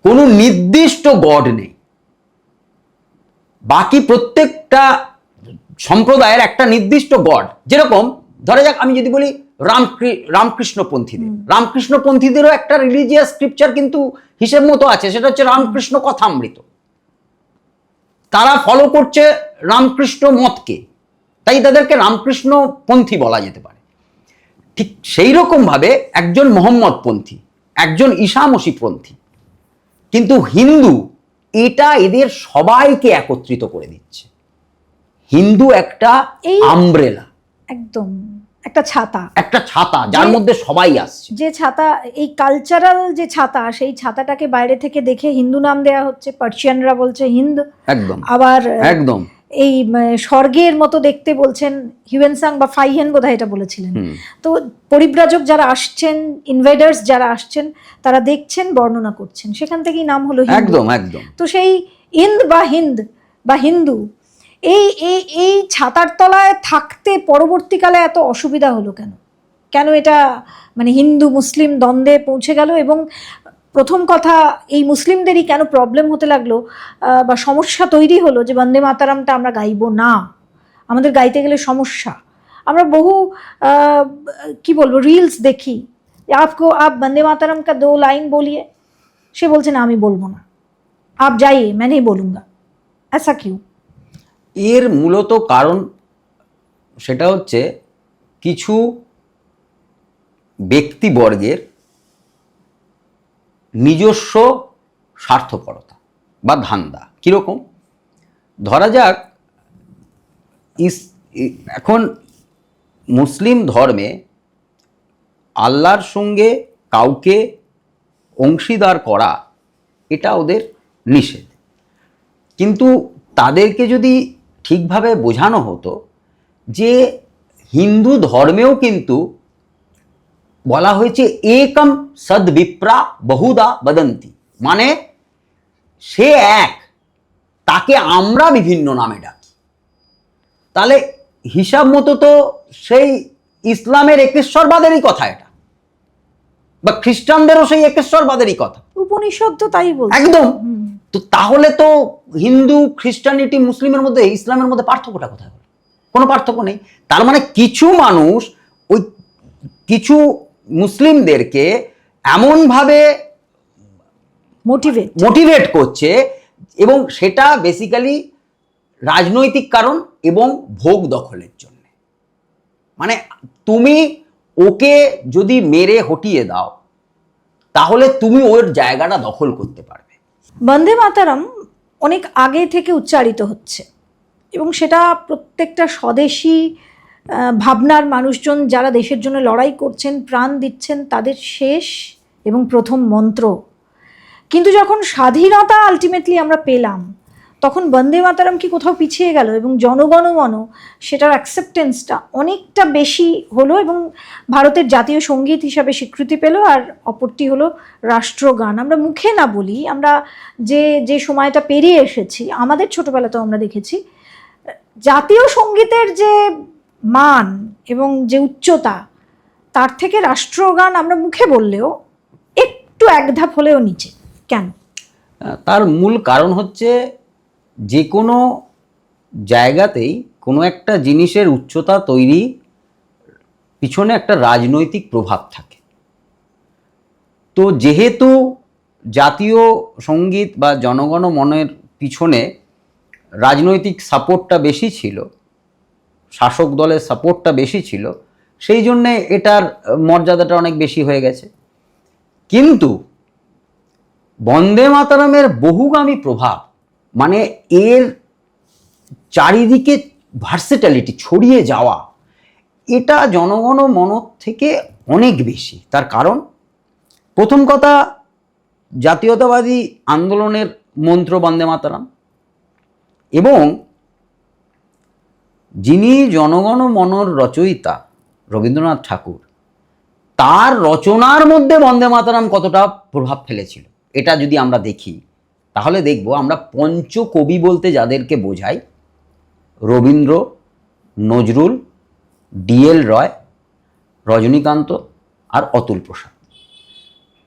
কোনো নির্দিষ্ট গড নেই। বাকি প্রত্যেকটা সম্প্রদায়ের একটা নির্দিষ্ট গড। যেরকম ধরা যাক, আমি যদি বলি রামকৃষ্ণপন্থীদেরও একটা রিলিজিয়াস স্ক্রিপচার কিন্তু হিসেব মতো আছে, সেটা হচ্ছে রামকৃষ্ণ কথামৃত। তারা ফলো করছে রামকৃষ্ণ মতকে, তাই তাদেরকে রামকৃষ্ণপন্থী বলা যেতে পারে। ঠিক সেই রকম ভাবে একজন মোহাম্মদপন্থী, একজন ঈশামসীপন্থী। কিন্তু হিন্দু এটা এদের সবাইকে একত্রিত করে দিচ্ছে। হিন্দু একটা আমব্রেলা, একদম একটা ছাতা, যার মধ্যে সবাই আসছে। যে ছাতা, এই কালচারাল যে ছাতা, সেই ছাতাটাকে বাইরে থেকে দেখে হিন্দু নাম দেয়া হচ্ছে। পার্সিয়ানরা বলছে হিন্দ, একদম। আবার একদম এই স্বর্গের মতো দেখতে বলছেন হিউয়েনসাং বা ফাইহেন বোধহয় এটা বলেছিলেন। তো পরিব্রাজক যারা আসছেন, ইনভেডার্স যারা আসছেন, তারা দেখছেন, বর্ণনা করছেন, সেখান থেকেই নাম হলো হিন্দু। একদম একদম। তো সেই হিন্দ বা হিন্দু, এই এই এই ছাতার তলায় থাকতে পরবর্তীকালে এত অসুবিধা হলো কেন? কেন এটা মানে হিন্দু মুসলিম দ্বন্দ্বে পৌঁছে গেল? এবং প্রথম কথা, এই মুসলিমদেরই কেন প্রবলেম হতে লাগলো বা সমস্যা তৈরি হলো যে বন্দে মাতারামটা আমরা গাইবো না, আমাদের গাইতে গেলে সমস্যা। আমরা বহু কি বলবো রিলস দেখি, আপ বন্দে মাতারাম কা 2 লাইন বলিয়ে, সে বলছে না আমি বলবো না, আপ যাইয়ে मैं नहीं बोलूंगा। ऐसा क्यों? এর মূলত কারণ সেটা হচ্ছে কিছু ব্যক্তিবর্গের নিজস্ব স্বার্থপরতা বা ধান্দা। কিরকম? ধরা যাক এখন মুসলিম ধর্মে আল্লাহর সঙ্গে কাউকে অংশীদার করা এটা ওদের নিষেধ। কিন্তু তাদেরকে যদি ঠিকভাবে বোঝানো হতো যে হিন্দু ধর্মেও কিন্তু বলা হয়েছে একম সদ বিপ্রা বহুদা বদন্তি, মানে সে এক, তাকে আমরা বিভিন্ন নামে ডাকি। তাহলে হিসাব মতো তো সেই ইসলামের একেশ্বরবাদেরই কথা এটা, বা খ্রিস্টানদেরও সেই একেশ্বরবাদেরই কথা। উপনিষদ তো তাই বলছে একদম। তো তাহলে তো হিন্দু, খ্রিস্টানিটি, মুসলিমের মধ্যে, ইসলামের মধ্যে পার্থক্যটা কোথায় হলো? কোনো পার্থক্য নেই। তার মানে কিছু মানুষ ওই কিছু মুসলিমদেরকে এমনভাবে মোটিভেট করছে, এবং সেটা বেসিক্যালি রাজনৈতিক কারণ এবং ভোগ দখলের জন্য। মানে তুমি ওকে যদি মেরে হটিয়ে দাও, তাহলে তুমি ওর জায়গাটা দখল করতে পারবে। বন্দে মাতারাম অনেক আগে থেকে উচ্চারিত হচ্ছে, এবং সেটা প্রত্যেকটা স্বদেশী ভাবনার মানুষজন যারা দেশের জন্য লড়াই করছেন, প্রাণ দিচ্ছেন, তাদের শেষ এবং প্রথম মন্ত্র। কিন্তু যখন স্বাধীনতা আলটিমেটলি আমরা পেলাম, তখন বন্দে মাতারাম কি কোথাও পিছিয়ে গেল? এবং জনগণমন সেটার অ্যাকসেপ্টেন্সটা অনেকটা বেশি হলো এবং ভারতের জাতীয় সঙ্গীত হিসাবে স্বীকৃতি পেল। আর অপরটি হলো রাষ্ট্রগান। আমরা মুখে না বলি, আমরা যে সময়টা পেরিয়ে এসেছি, আমাদের ছোটোবেলাতেও আমরা দেখেছি জাতীয় সঙ্গীতের যে মান এবং যে উচ্চতা, তার থেকে রাষ্ট্রগান আমরা মুখে বললেও একটু এক ধাপ হলেও নিচে। কেন? তার মূল কারণ হচ্ছে যে কোনো জায়গাতেই কোনো একটা জিনিসের উচ্চতা তৈরি পিছনে একটা রাজনৈতিক প্রভাব থাকে। তো যেহেতু জাতীয় সঙ্গীত বা জনগণমনের পিছনে রাজনৈতিক সাপোর্টটা বেশি ছিল, শাসক দলের সাপোর্টটা বেশি ছিল, সেই জন্যে এটার মর্যাদাটা অনেক বেশি হয়ে গেছে। কিন্তু বন্দে মাতরমের বহুগামী প্রভাব, মানে এর চারিদিকে ভার্সেটালিটি ছড়িয়ে যাওয়া, এটা জনগণমন থেকে অনেক বেশি। তার কারণ প্রথম কথা, জাতীয়তাবাদী আন্দোলনের মন্ত্র বন্দে মাতরম, এবং যিনি জনগণ মনর রচয়িতা রবীন্দ্রনাথ ঠাকুর, তার রচনার মধ্যে বন্দে মাতরম কতটা প্রভাব ফেলেছিল এটা যদি আমরা দেখি, তাহলে দেখব আমরা পঞ্চকবি বলতে যাদেরকে বোঝাই, রবীন্দ্র, নজরুল, ডিএল রয়, রজনীকান্ত আর অতুল প্রসাদ।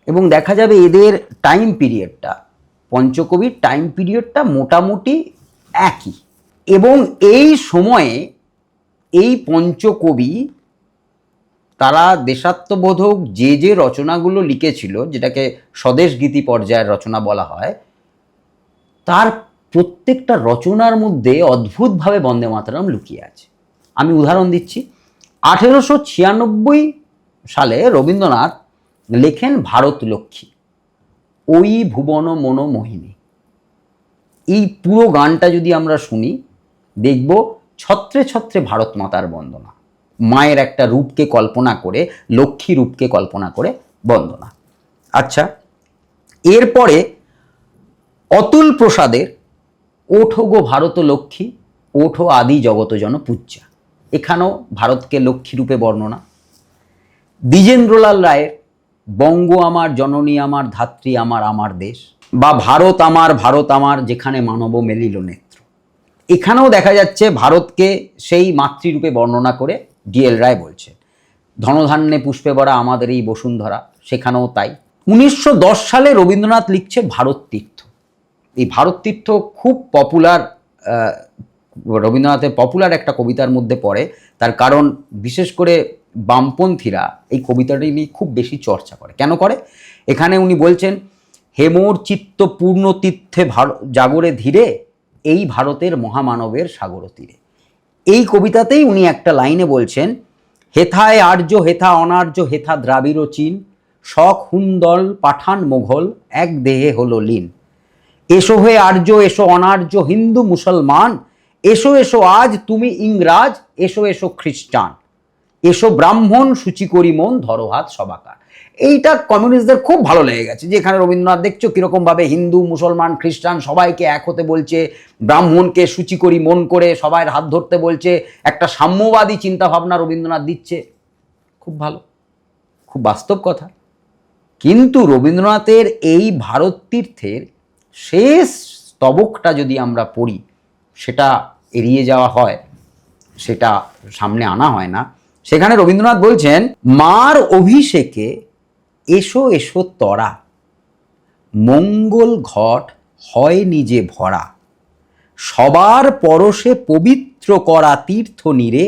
এবং দেখা যাবে এদের টাইম পিরিয়ডটা, পঞ্চকবির টাইম পিরিয়ডটা মোটামুটি একই। এবং এই সময়ে এই পঞ্চকবি তারা দেশাত্মবোধক যে রচনাগুলো লিখেছিল, যেটাকে স্বদেশ গীতি পর্যায়ের রচনা বলা হয়, তার প্রত্যেকটা রচনার মধ্যে অদ্ভুতভাবে বন্দে মাতরম লুকিয়ে আছে। আমি উদাহরণ দিচ্ছি। 1896 সালে রবীন্দ্রনাথ লেখেন ভারত লক্ষ্মী, ওই ভুবন মনোমোহিনী। এই পুরো গানটা যদি আমরা শুনি, দেখব ছত্রে ছত্রে ভারত মাতার বন্দনা, মায়ের একটা রূপকে কল্পনা করে, লক্ষ্মী রূপকে কল্পনা করে বন্দনা। আচ্ছা, এরপরে অতুল প্রসাদের ওঠো গো ভারত লক্ষ্মী, ওঠো আদি জগত জন পূজ্যা, এখানেও ভারতকে লক্ষ্মী রূপে বর্ণনা। দ্বিজেন্দ্রলাল রায়ের বঙ্গ আমার জননী আমার ধাত্রী আমার আমার দেশ, বা ভারত আমার যেখানে মানব মেলিল নেত্র, এখানেও দেখা যাচ্ছে ভারতকে সেই মাতৃরূপে বর্ণনা করে ডিএল রায় বলছে। ধনধান্যে পুষ্পে ভরা আমাদের এই বসুন্ধরা, সেখানেও তাই। 1910 সালে রবীন্দ্রনাথ লিখছে ভারত তীর্থ। এই ভারত তীর্থ খুব পপুলার, রবীন্দ্রনাথের পপুলার একটা কবিতার মধ্যে পড়ে। তার কারণ বিশেষ করে বামপন্থীরা এই কবিতাটি নিয়ে খুব বেশি চর্চা করে। কেন করে? এখানে উনি বলছেন, হেমোর চিত্ত পূর্ণ তীর্থে জাগরে ধীরে, এই ভারতের মহামানবের সাগর তীরে। এই কবিতাতেই উনি একটা লাইনে বলছেন, হেথায় আর্য হেথা অনার্য হেথা দ্রাবিড় চীন, শক হুন্দল পাঠান মোঘল এক দেহে হলো লীন। এসো হে আর্য এসো অনার্য হিন্দু মুসলমান, এসো এসো আজ তুমি ইংরাজ, এসো এসো খ্রিস্টান, এসো ব্রাহ্মণ সূচি করি মন ধরো হাত সবাকার। এইটা কমিউনিস্টদের খুব ভালো লেগে গেছে, যে এখানে রবীন্দ্রনাথ দেখছো কীরকমভাবে হিন্দু মুসলমান খ্রিস্টান সবাইকে এক হতে বলছে, ব্রাহ্মণকে সূচি করি মন করে সবাই হাত ধরতে বলছে, একটা সাম্যবাদী চিন্তাভাবনা রবীন্দ্রনাথ দিচ্ছে। খুব ভালো, খুব বাস্তব কথা। কিন্তু রবীন্দ্রনাথের এই ভারত তীর্থের শেষ স্তবকটা যদি আমরা পড়ি, সেটা এড়িয়ে যাওয়া হয়, সেটা সামনে আনা হয় না। সেখানে রবীন্দ্রনাথ বলছেন, মার অভিষেকে এসো এসো তরা, মঙ্গল ঘট হয় নিজে ভরা, সবার পরশে পবিত্র করা তীর্থ নীরে,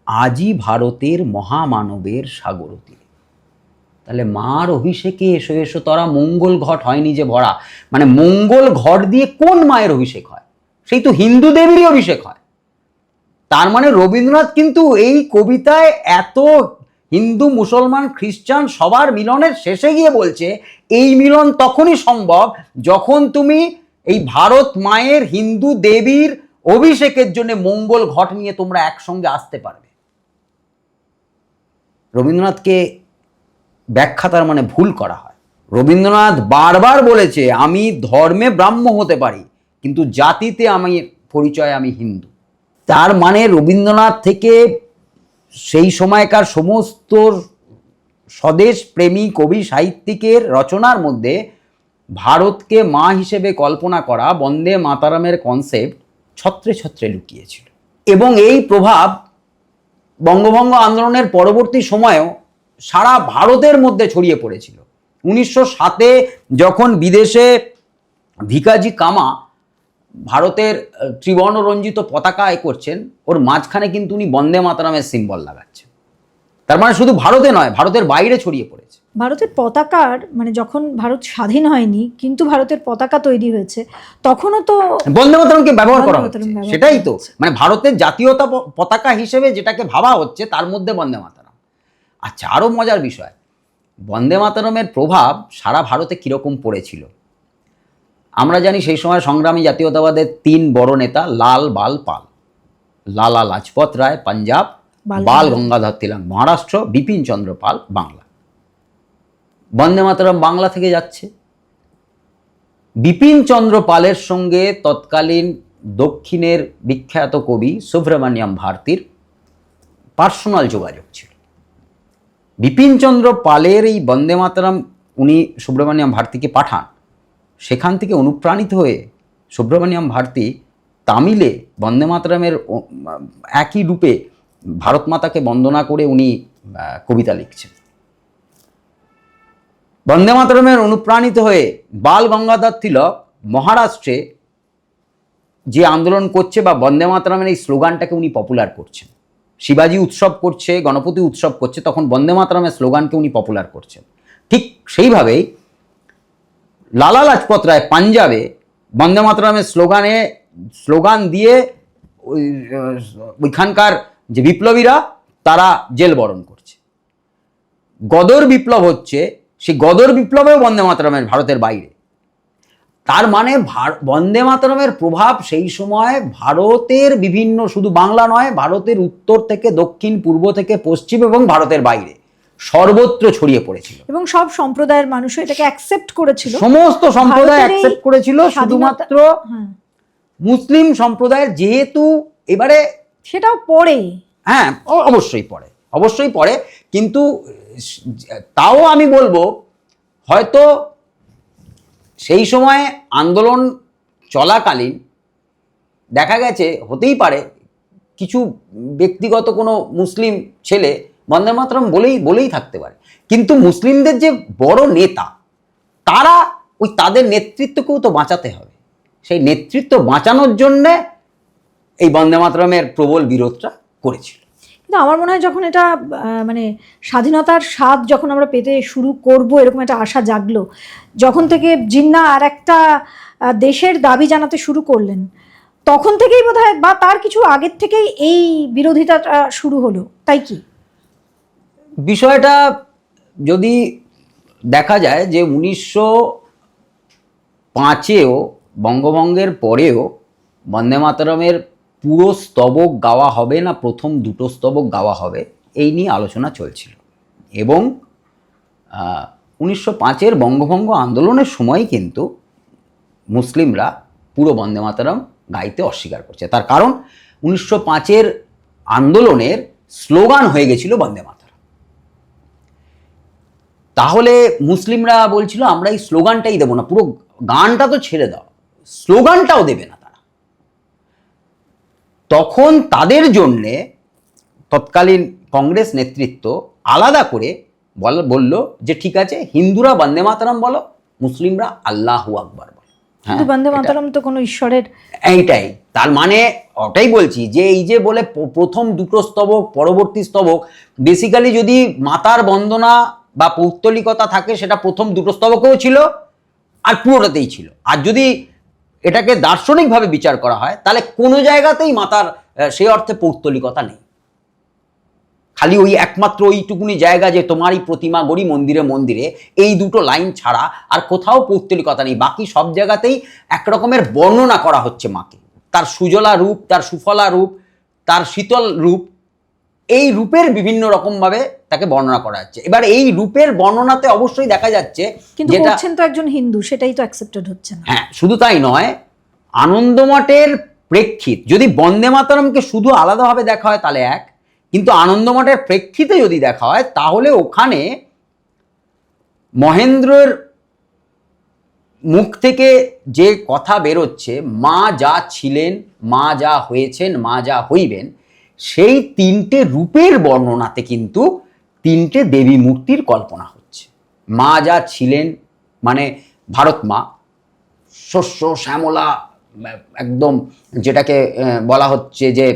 আজি ভারতের মহামানবের সাগর তীরে। তাহলে মার অভিষেকে এসো এসো তরা, মঙ্গল ঘট হয় নিজে ভরা, মানে মঙ্গল ঘট দিয়ে কোন মায়ের অভিষেক হয়? সেই তো হিন্দু দেবীরই অভিষেক হয়। তার মানে রবীন্দ্রনাথ কিন্তু এই কবিতায় এত হিন্দু মুসলমান খ্রিস্টান সবার মিলনের শেষে গিয়ে বলছে, এই মিলন তখনই সম্ভব যখন তুমি এই ভারত মায়ের হিন্দু দেবীর অভিষেকের জন্য মঙ্গল ঘট নিয়ে তোমরা একসঙ্গে আসতে পারবে। রবীন্দ্রনাথকে ব্যাখ্যা তার মানে ভুল করা হয়। রবীন্দ্রনাথ বারবার বলেছে, আমি ধর্মে ব্রাহ্ম হতে পারি, কিন্তু জাতিতে আমি পরিচয় আমি হিন্দু। তার মানে রবীন্দ্রনাথ থেকে সেই সময়কার সমস্ত স্বদেশ প্রেমী কবি সাহিত্যিকের রচনার মধ্যে ভারতকে মা হিসেবে কল্পনা করা বন্দে মাতারামের কনসেপ্ট ছত্রে ছত্রে লুকিয়েছিল। এবং এই প্রভাব বঙ্গভঙ্গ আন্দোলনের পরবর্তী সময়েও সারা ভারতের মধ্যে ছড়িয়ে পড়েছিল। 1907 যখন বিদেশে ভিকাজি কামা ভারতের ত্রিবর্ণরঞ্জিত পতাকা করছেন, ওর মাঝখানে কিন্তু উনি বন্দে মাতরমের সিম্বল লাগাচ্ছেন। তার মানে শুধু ভারতে নয়, ভারতের বাইরে ছড়িয়ে পড়েছে। ভারতের পতাকার মানে যখন ভারত স্বাধীন হয়নি কিন্তু ভারতের পতাকা তৈরি হয়েছে, তখনও তো বন্দে মাতরমকে ব্যবহার করা হচ্ছে। সেটাই তো, মানে ভারতের জাতীয়তা পতাকা হিসেবে যেটাকে ভাবা হচ্ছে তার মধ্যে বন্দে মাতরম। আচ্ছা, আরও মজার বিষয়, বন্দে মাতরমের প্রভাব সারা ভারতে কীরকম পড়েছিল আমরা জানি। সেই সময় সংগ্রামী জাতীয়তাবাদের 3 বড় নেতা, লাল বাল পাল, লালা লাজপত রায় পাঞ্জাব, বাল গঙ্গাধর তিলক মহারাষ্ট্র, বিপিন চন্দ্র পাল বাংলা। বন্দে মাতরম বাংলা থেকে যাচ্ছে। বিপিন চন্দ্র পালের সঙ্গে তৎকালীন দক্ষিণের বিখ্যাত কবি সুব্রমণ্যম ভারতীর পার্সোনাল যোগাযোগ ছিল। বিপিন চন্দ্র পালের এই বন্দে মাতরম উনি সুব্রমণ্যম ভারতীকে পাঠান। সেখান থেকে অনুপ্রাণিত হয়ে সুব্রমণ্যম ভারতী তামিলে বন্দে মাতরমের একই রূপে ভারত মাতাকে বন্দনা করে উনি কবিতা লিখছেন। বন্দে মাতরমের অনুপ্রাণিত হয়ে বাল গঙ্গাধর তিলক মহারাষ্ট্রে যে আন্দোলন করছে বা বন্দে মাতরমের এই স্লোগানটাকে উনি পপুলার করছেন। শিবাজি উৎসব করছে, গণপতি উৎসব করছে, তখন বন্দে মাতরমের স্লোগানকে উনি পপুলার করছেন। ঠিক সেইভাবেই লালা লাজপত রায় পাঞ্জাবে বন্দে মাতরমের স্লোগান দিয়ে ওইখানকার যে বিপ্লবীরা তারা জেল বরণ করছে। গদর বিপ্লব হচ্ছে, সেই গদর বিপ্লবেও বন্দে মাতরমের ভারতের বাইরে। তার মানে বন্দে মাতরমের প্রভাব সেই সময় ভারতের বিভিন্ন, শুধু বাংলা নয়, ভারতের উত্তর থেকে দক্ষিণ, পূর্ব থেকে পশ্চিম এবং ভারতের বাইরে সর্বত্র ছড়িয়ে পড়েছিল এবং সব সম্প্রদায়ের মানুষ এটাকে অ্যাকসেপ্ট করেছিল। সমস্ত সম্প্রদায় অ্যাকসেপ্ট করেছিল, শুধুমাত্র মুসলিম সম্প্রদায়ের যেহেতু এবারে সেটাও পড়ে, হ্যাঁ অবশ্যই পড়ে, কিন্তু তাও আমি বলবো হয়তো সেই সময় আন্দোলন চলাকালীন দেখা গেছে, হতেই পারে কিছু ব্যক্তিগত কোনো মুসলিম ছেলে বন্দে মাতরম বলেই থাকতে পারে, কিন্তু মুসলিমদের যে বড় নেতা তারা ওই তাদের নেতৃত্বকেও তো বাঁচাতে হবে। সেই নেতৃত্ব বাঁচানোর জন্যে এই বন্দে মাতরমের প্রবল বিরোধটা করেছিল। কিন্তু আমার মনে হয় যখন এটা মানে স্বাধীনতার স্বাদ যখন আমরা পেতে শুরু করব, এরকম একটা আশা জাগলো, যখন থেকে জিন্নাহ আর একটা দেশের দাবি জানাতে শুরু করলেন, তখন থেকেই বোধহয় বা তার কিছু আগের থেকেই এই বিরোধিতাটা শুরু হলো, তাই কি? বিষয়টা যদি দেখা যায় যে 1905-এও বঙ্গভঙ্গের পরেও বন্দে মাতরমের পুরো স্তবক গাওয়া হবে না প্রথম দুটো স্তবক গাওয়া হবে, এই নিয়ে আলোচনা চলছিল। এবং 1905-এর বঙ্গভঙ্গ আন্দোলনের সময় কিন্তু মুসলিমরা পুরো বন্দে মাতরম গাইতে অস্বীকার করছে। তার কারণ 1905-এর আন্দোলনের স্লোগান হয়ে গেছিল বন্দে মাতরম। তাহলে মুসলিমরা বলছিল আমরা এই স্লোগানটাই দেবো না, পুরো গানটা তো ছেড়ে দাও, স্লোগানটাও দেবে না তারা। তখন তাদের জন্যে তৎকালীন কংগ্রেস নেতৃত্ব আলাদা করে বলল যে ঠিক আছে, হিন্দুরা বন্দে মাতরম বলো, মুসলিমরা আল্লাহু আকবার বলো। কিন্তু বন্দে মাতরম তো কোনো ঈশ্বরের, এইটাই তার মানে, ওটাই বলছি যে এই যে বলে প্রথম দুটো স্তবক পরবর্তী স্তবক, বেসিক্যালি যদি মাতার বন্দনা বা পৌত্তলিকতা থাকে সেটা প্রথম দুটো স্তবকেও ছিল আর পুরোটাতেই ছিল। আর যদি এটাকে দার্শনিকভাবে বিচার করা হয় তাহলে কোনো জায়গাতেই মাতার সেই অর্থে পৌত্তলিকতা নেই। খালি ওই একমাত্র ওইটুকুনি জায়গা যে তোমারই প্রতিমা গড়ি মন্দিরে মন্দিরে, এই দুটো লাইন ছাড়া আর কোথাও পৌত্তলিকতা নেই। বাকি সব জায়গাতেই একরকমের বর্ণনা করা হচ্ছে মাকে, তার সুজলা রূপ, তার সুফলা রূপ, তার শীতল রূপ, এই রূপের বিভিন্ন রকমভাবে তাকে বর্ণনা করা যাচ্ছে। এবার এই রূপের বর্ণনাতে অবশ্যই দেখা যাচ্ছে কিন্তু করছেন তো একজন হিন্দু, সেটাই তো অ্যাকসেপ্টেড হচ্ছে না। হ্যাঁ, শুধু তাই নয়, আনন্দমঠের প্রেক্ষিত যদি বন্দে মাতরমকে শুধু আলাদাভাবে দেখা হয় তাহলে এক, কিন্তু আনন্দমঠের প্রেক্ষিতে যদি দেখা হয় তাহলে ওখানে মহেন্দ্রের মুখ থেকে যে কথা বেরোচ্ছে, মা যা ছিলেন, মা যা হয়েছেন, মা যা হইবেন, সেই তিনটে রূপের বর্ণনাতে কিন্তু তিনটে দেবী মূর্তির কল্পনা হচ্ছে। মা যা ছিলেন মানে ভারত মা, শস্য শ্যামলা, একদম যেটাকে বলা হচ্ছে যে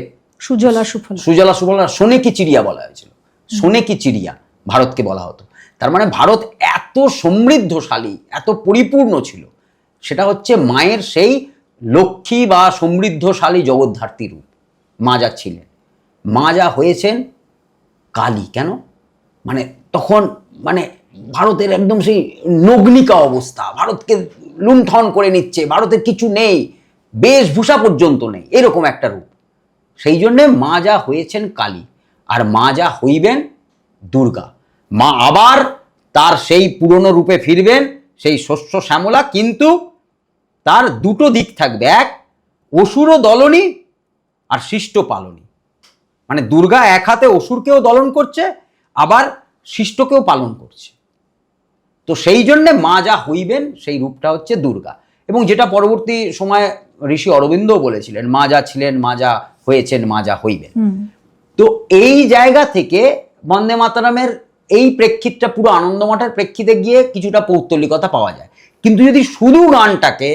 সুজলা সুফলা, সোনেকি চিড়িয়া বলা হয়েছিল, সোনেকি চিড়িয়া ভারতকে বলা হতো। তার মানে ভারত এত সমৃদ্ধশালী, এত পরিপূর্ণ ছিল, সেটা হচ্ছে মায়ের সেই লক্ষ্মী বা সমৃদ্ধশালী জগদ্ধাত্রী রূপ মা যা ছিলেন। মা যা হয়েছেন কালী, কেন মানে তখন মানে ভারতের একদম সেই নগ্নিকা অবস্থা, ভারতকে লুণ্ঠন করে নিচ্ছে, ভারতের কিছু নেই, বেশভূষা পর্যন্ত নেই, এরকম একটা রূপ। সেই জন্যে মা যা হয়েছেন কালী, আর মা যা হইবেন দুর্গা। মা আবার তার সেই পুরনো রূপে ফিরবেন, সেই শস্য শ্যামলা, কিন্তু তার দুটো দিক থাকবে, এক অসুরও দলনী আর শিষ্ট পালনী। মানে দুর্গা এক হাতে অসুরকেও দলন করছে, আবার শিষ্টকেও পালন করছে। তো সেই জন্যে মা যা হইবেন সেই রূপটা হচ্ছে দুর্গা, এবং যেটা পরবর্তী সময়ে ঋষি অরবিন্দও বলেছিলেন, মা যা ছিলেন, মা যা হয়েছেন, মা যা হইবেন। তো এই জায়গা থেকে বন্দে মাতরমের এই প্রেক্ষিতটা পুরো আনন্দমঠের প্রেক্ষিতে গিয়ে কিছুটা পৌত্তলিকতা পাওয়া যায়। কিন্তু যদি শুধু গানটাকে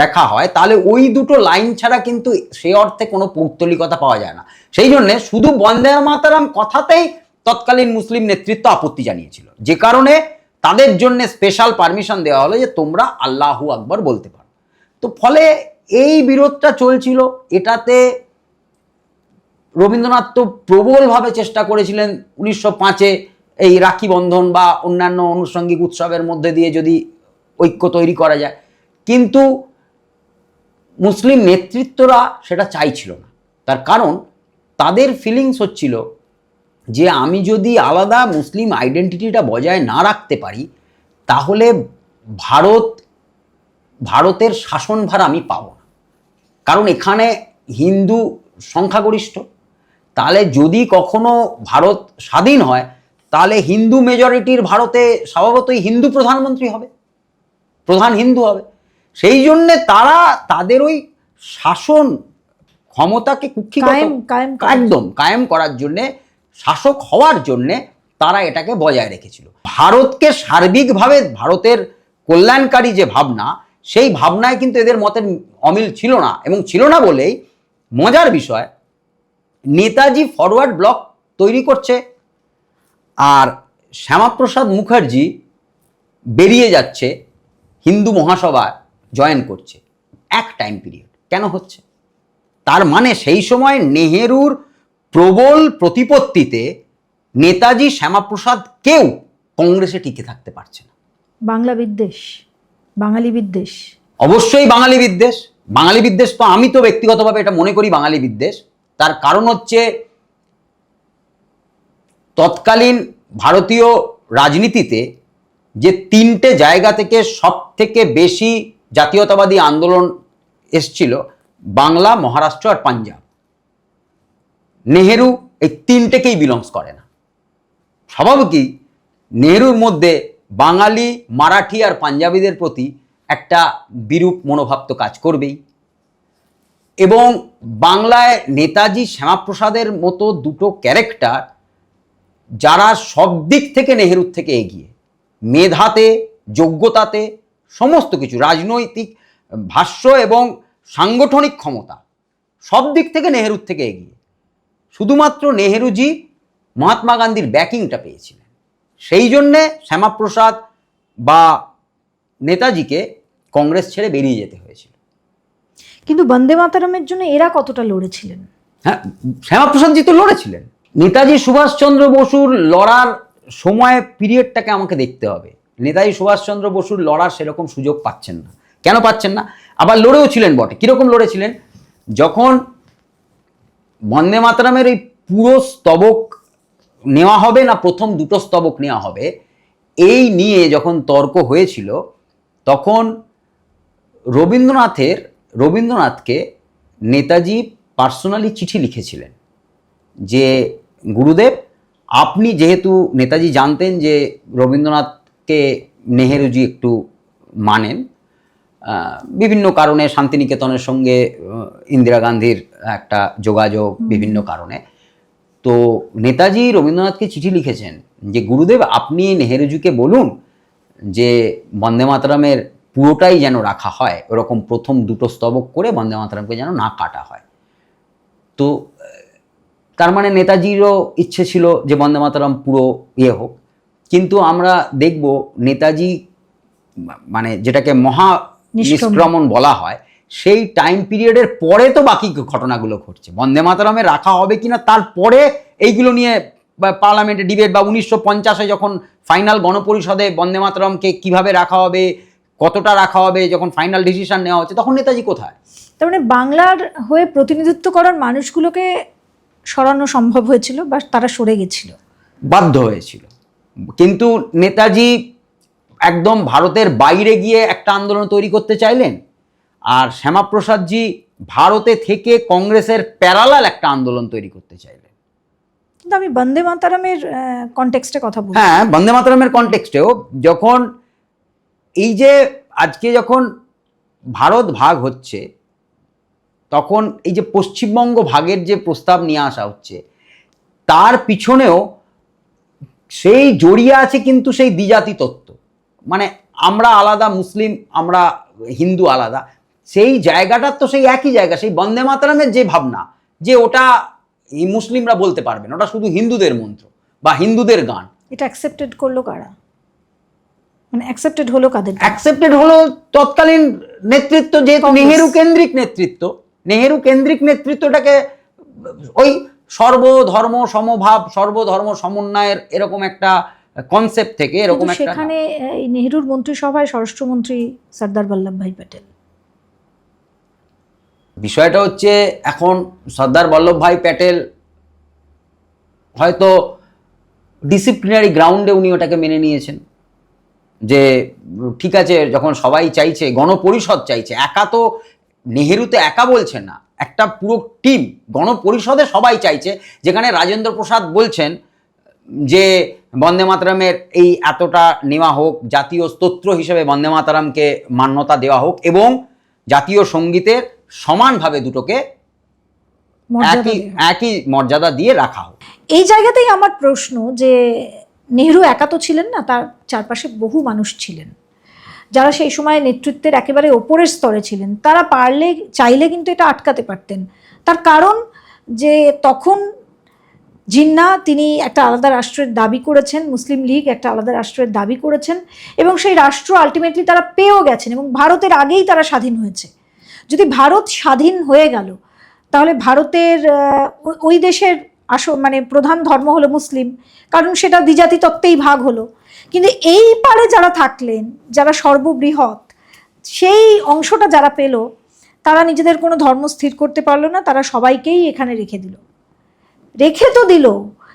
দেখা হয় তাহলে ওই দুটো লাইন ছাড়া কিন্তু সে অর্থে কোনো পৌত্তলিকতা পাওয়া যায় না। সেই জন্যে শুধু বন্দে মাতরম কথাতেই তৎকালীন মুসলিম নেতৃত্ব আপত্তি জানিয়েছিল, যে কারণে তাদের জন্য স্পেশাল পারমিশন দেওয়া হলো যে তোমরা আল্লাহু আকবার বলতে পারো। তো ফলে এই বিরোধটা চলছিল। এটাতে রবীন্দ্রনাথ তো প্রবলভাবে চেষ্টা করেছিলেন 1905-এ এই রাখি বন্ধন বা অন্যান্য আনুষঙ্গিক উৎসবের মধ্যে দিয়ে যদি ঐক্য তৈরি করা যায়, কিন্তু মুসলিম নেতৃত্বরা সেটা চাইছিল না। তার কারণ তাদের ফিলিংস হচ্ছিল যে আমি যদি আলাদা মুসলিম আইডেন্টিটিটা বজায় না রাখতে পারি তাহলে ভারতের শাসনভার আমি পাবো না। কারণ এখানে হিন্দু সংখ্যাগরিষ্ঠ, তাহলে যদি কখনো ভারত স্বাধীন হয় তাহলে হিন্দু মেজরিটির ভারতে স্বভাবতই হিন্দু প্রধানমন্ত্রী হবে, প্রধান হিন্দু হবে। সেই জন্যে তারা তাদের ওই শাসন ক্ষমতাকে একদম কায়েম করার জন্যে, শাসক হওয়ার জন্যে তারা এটাকে বজায় রেখেছিল। ভারতকে সার্বিকভাবে ভারতের কল্যাণকারী যে ভাবনা, সেই ভাবনায় কিন্তু এদের মতের অমিল ছিল না। এবং ছিল না বলেই মজার বিষয়, নেতাজি ফরওয়ার্ড ব্লক তৈরি করছে আর শ্যামাপ্রসাদ মুখার্জি বেরিয়ে যাচ্ছে, হিন্দু মহাসভা জয়েন করছে এক টাইম পিরিয়ড। কেন হচ্ছে? তার মানে সেই সময় নেহেরুর প্রবল প্রতিপত্তিতে নেতাজি শ্যামাপ্রসাদ কেউ কংগ্রেসে টিকে থাকতে পারছে না। বাংলা বিদ্বেষ, বাঙালি বিদ্বেষ, অবশ্যই বাঙালি বিদ্বেষ। বাঙালি বিদ্বেষ তো আমি তো ব্যক্তিগতভাবে এটা মনে করি বাঙালি বিদ্বেষ। তার কারণ হচ্ছে তৎকালীন ভারতীয় রাজনীতিতে যে তিনটে জায়গা থেকে সব থেকে বেশি জাতীয়তাবাদী আন্দোলন এসছিল, বাংলা, মহারাষ্ট্র আর পাঞ্জাব, নেহেরু এই তিনটেকেই বিলংস করে না। স্বাভাবিকই নেহেরুর মধ্যে বাঙালি, মারাঠি আর পাঞ্জাবিদের প্রতি একটা বিরূপ মনোভাব তো কাজ করবেই। এবং বাংলায় নেতাজি শ্যামাপ্রসাদের মতো দুটো ক্যারেক্টার যারা সব দিক থেকে নেহেরুর থেকে এগিয়ে, মেধাতে, যোগ্যতাতে, সমস্ত কিছু, রাজনৈতিক ভাষ্য এবং সাংগঠনিক ক্ষমতা, সব দিক থেকে নেহেরুর থেকে এগিয়ে। শুধুমাত্র নেহেরুজি মহাত্মা গান্ধীর ব্যাকিংটা পেয়েছিলেন। সেই জন্যে শ্যামাপ্রসাদ বা নেতাজিকে কংগ্রেস ছেড়ে বেরিয়ে যেতে হয়েছিল। কিন্তু বন্দে মাতরমের জন্য এরা কতটা লড়েছিলেন? হ্যাঁ, শ্যামাপ্রসাদজি তো লড়েছিলেন। নেতাজি সুভাষচন্দ্র বসুর লড়ার সময় পিরিয়ডটাকে আমাকে দেখতে হবে। নেতাজি সুভাষচন্দ্র বসুর লড়ার সেরকম সুযোগ পাচ্ছেন না। কেন পাচ্ছেন না? আবার লড়েও ছিলেন বটে। কীরকম লড়েছিলেন? যখন বন্দে মাতরমের এই পুরো স্তবক নেওয়া হবে না প্রথম দুটো স্তবক নেওয়া হবে, এই নিয়ে যখন তর্ক হয়েছিল, তখন রবীন্দ্রনাথকে নেতাজি পার্সোনালি চিঠি লিখেছিলেন যে গুরুদেব, আপনি যেহেতু, নেতাজি জানতেন যে রবীন্দ্রনাথকে নেহেরুজি একটু মানেন বিভিন্ন কারণে, শান্তিনিকেতনের সঙ্গে ইন্দিরা গান্ধীর একটা যোগাযোগ, বিভিন্ন কারণে। তো নেতাজি রবীন্দ্রনাথকে চিঠি লিখেছেন যে গুরুদেব, আপনি নেহেরুজিকে বলুন যে বন্দে মাতরমের পুরোটাই যেন রাখা হয়, ওরকম প্রথম দুটো স্তবক করে বন্দে মাতরমকে যেন না কাটা হয়। তো তার মানে নেতাজিরও ইচ্ছে ছিল যে বন্দে মাতরম পুরো হোক। কিন্তু আমরা দেখব নেতাজি মানে যেটাকে মহা নিষ্ক্রমণ বলা হয়, সেই টাইম পিরিয়ডের পরে তো বাকি ঘটনাগুলো ঘটছে। বন্দে মাতরমে রাখা হবে কিনা তারপরে এইগুলো নিয়ে পার্লামেন্টে ডিবেট, বা 1950-এ যখন ফাইনাল গণপরিষদে বন্দে মাতরমকে কিভাবে রাখা হবে, কতটা রাখা হবে, যখন ফাইনাল ডিসিশন নেওয়া হচ্ছে, তখন নেতাজি কোথায়? তার মানে বাংলার হয়ে প্রতিনিধিত্ব করার মানুষগুলোকে সরানো সম্ভব হয়েছিল বা তারা সরে গেছিল, বাধ্য হয়েছিল। কিন্তু নেতাজি একদম ভারতের বাইরে গিয়ে একটা আন্দোলন তৈরি করতে চাইলেন, আর শ্যামাপ্রসাদজি ভারতে থেকে কংগ্রেসের প্যারালাল একটা আন্দোলন তৈরি করতে চাইলেন। কিন্তু আমি বন্দে মাতারামের কনটেক্সটে কথা বলছি। হ্যাঁ, বন্দে মাতরমের কনটেক্সটেও যখন এই যে আজকে যখন ভারত ভাগ হচ্ছে, তখন এই যে পশ্চিমবঙ্গ ভাগের যে প্রস্তাব নিয়ে আসা হচ্ছে, তার পিছনেও সেই জড়িয়ে আছে কিন্তু সেই দ্বিজাতি তত্ত্ব। মানে আমরা আলাদা, মুসলিম আমরা হিন্দু আলাদা, সেই জায়গাটার তো সেই একই জায়গা। সেই বন্দে মাতরমের যে ভাবনা, যে ওটা এই মুসলিমরা বলতে পারবেন, ওটা শুধু হিন্দুদের মন্ত্র বা হিন্দুদের গান, এটা অ্যাকসেপ্টেড করলো কারা? মানে অ্যাকসেপ্টেড হলো কাদের? অ্যাকসেপ্টেড হলো তৎকালীন নেতৃত্ব, যে নেহেরু কেন্দ্রিক নেতৃত্ব। নেহেরু কেন্দ্রিক নেতৃত্বটাকে ওই সর্বধর্ম সমভাব, সর্বধর্ম সমন্বয়ের এরকম একটা কনসেপ্ট থেকে এরকম একটা, সেখানে এই নেহেরুর মন্ত্রিসভায় স্বরাষ্ট্রমন্ত্রী সর্দার বল্লভভাই প্যাটেল। বিষয়টা হচ্ছে এখন সর্দার বল্লভভাই প্যাটেল হয়তো ডিসিপ্লিনারি গ্রাউন্ডে উনি ওটাকে মেনে নিয়েছেন, যে ঠিক আছে, যখন সবাই চাইছে, গণপরিষদ চাইছে, একা তো নেহেরু তো একা বলছেন না, একটা পুরো টিম গণপরিষদে সবাই চাইছে, যেখানে রাজেন্দ্র প্রসাদ বলছেন যে বন্দে মাতরমের এই এতটা নেওয়া হোক, জাতীয় স্তোত্র হিসেবে বন্দে মাতরমকে মান্যতা দেওয়া হোক, এবং জাতীয় সঙ্গীতের সমানভাবে দুটোকে একই মর্যাদা দিয়ে রাখা হোক। এই জায়গাতেই আমার প্রশ্ন, যে নেহেরু একা তো ছিলেন না, তার চারপাশে বহু মানুষ ছিলেন যারা সেই সময় নেতৃত্বের একেবারে ওপরের স্তরে ছিলেন। তারা চাইলে কিন্তু এটা আটকাতে পারতেন। তার কারণ যে তখন জিন্নাহ তিনি একটা আলাদা রাষ্ট্রের দাবি করেছেন, মুসলিম লীগ একটা আলাদা রাষ্ট্রের দাবি করেছেন, এবং সেই রাষ্ট্র আলটিমেটলি তারা পেয়েও গেছেন, এবং ভারতের আগেই তারা স্বাধীন হয়েছে। যদি ভারত স্বাধীন হয়ে গেল, তাহলে ভারতের ওই দেশের মানে প্রধান ধর্ম হলো মুসলিম, কারণ সেটা দ্বিজাতি তত্ত্বেই ভাগ হলো। কিন্তু এই পারে যারা থাকলেন, যারা সর্ববৃহৎ, সেই অংশটা যারা পেল, তারা নিজেদের কোনো ধর্ম স্থির করতে পারলো না, তারা সবাইকেই এখানে রেখে তো দিল।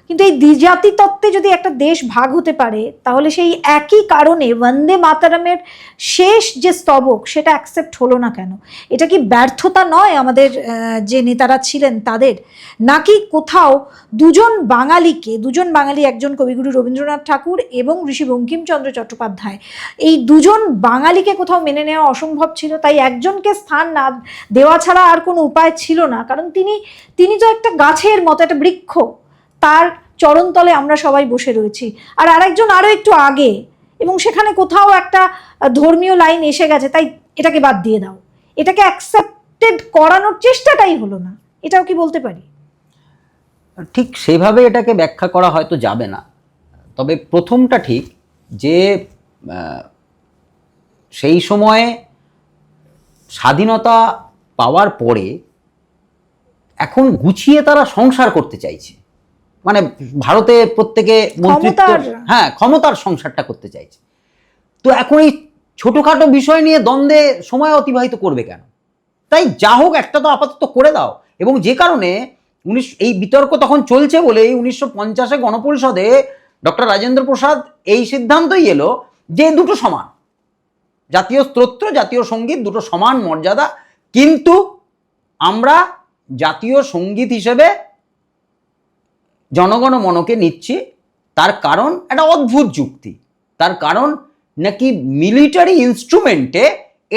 কিন্তু এই দ্বিজাতি তত্ত্বে যদি একটা দেশ ভাগ হতে পারে, তাহলে সেই একই কারণে বন্দে মাতরমের শেষ যে স্তবক, সেটা অ্যাকসেপ্ট হলো না কেন? এটা কি ব্যর্থতা নয় আমাদের যে নেতারা ছিলেন তাদের? নাকি কোথাও দুজন বাঙালি, একজন কবিগুরু রবীন্দ্রনাথ ঠাকুর এবং ঋষি বঙ্কিমচন্দ্র চট্টোপাধ্যায়, এই দুজন বাঙালিকে কোথাও মেনে নেওয়া অসম্ভব ছিল, তাই একজনকে স্থান না দেওয়া ছাড়া আর কোনো উপায় ছিল না? কারণ তিনি তো একটা গাছের মতো, একটা বৃক্ষ, তার চরণতলে আমরা সবাই বসে রয়েছি। আর আরেকজন আরো একটু আগে, এবং সেখানে কোথাও একটা ধর্মীয় লাইন এসে গেছে, তাই এটাকে বাদ দিয়ে দাও। এটাকে অ্যাকসেপ্টেড করানোর চেষ্টাটাই হলো না, এটাও কি বলতে পারি? ঠিক সেইভাবে এটাকে ব্যাখ্যা করা হয়তো যাবে না, তবে প্রথমটা ঠিক যে সেই সময়ে স্বাধীনতা পাওয়ার পরে এখন গুছিয়ে তারা সংসার করতে চাইছে। মানে ভারতে প্রত্যেকে ক্ষমতার সংসারটা করতে চাইছে। তো এখন এই ছোটখাটো বিষয় নিয়ে দ্বন্দ্বে সময় অতিবাহিত করবে কেন? তাই যা হোক, একটা তো আপাতত করে দাও। এবং যে কারণে এই বিতর্ক তখন চলছে বলেই 1950-এ গণপরিষদে ডক্টর রাজেন্দ্র প্রসাদ এই সিদ্ধান্তই এলো যে দুটো সমান, জাতীয় স্তোত্র, জাতীয় সঙ্গীত দুটো সমান মর্যাদা, কিন্তু আমরা জাতীয় সঙ্গীত হিসেবে জনগণ মনকে নিচ্ছি। তার কারণ একটা অদ্ভুত যুক্তি, তার কারণ নাকি মিলিটারি ইনস্ট্রুমেন্টে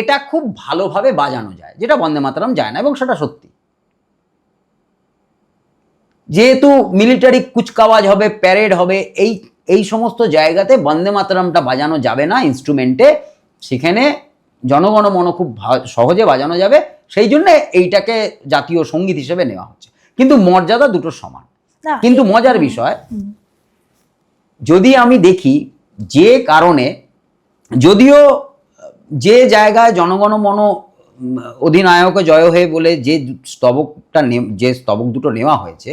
এটা খুব ভালোভাবে বাজানো যায়, যেটা বন্দে মাতরম যায় না, এবং সেটা সত্যি। যেহেতু মিলিটারি কুচকাওয়াজ হবে, প্যারেড হবে, এই সমস্ত জায়গাতে বন্দে মাতরমটা বাজানো যাবে না ইনস্ট্রুমেন্টে, সেখানে জনগণ মন খুব সহজে বাজানো যাবে, সেই জন্য এইটাকে জাতীয় সঙ্গীত হিসেবে নেওয়া হচ্ছে। কিন্তু মর্যাদা দুটো সমান। কিন্তু মজার বিষয়, যদি আমি দেখি যে কারণে, যদিও যে জায়গায় জনগণ মন অধিনায়ক জয় হয়ে বলে যে স্তবক দুটো নেওয়া হয়েছে,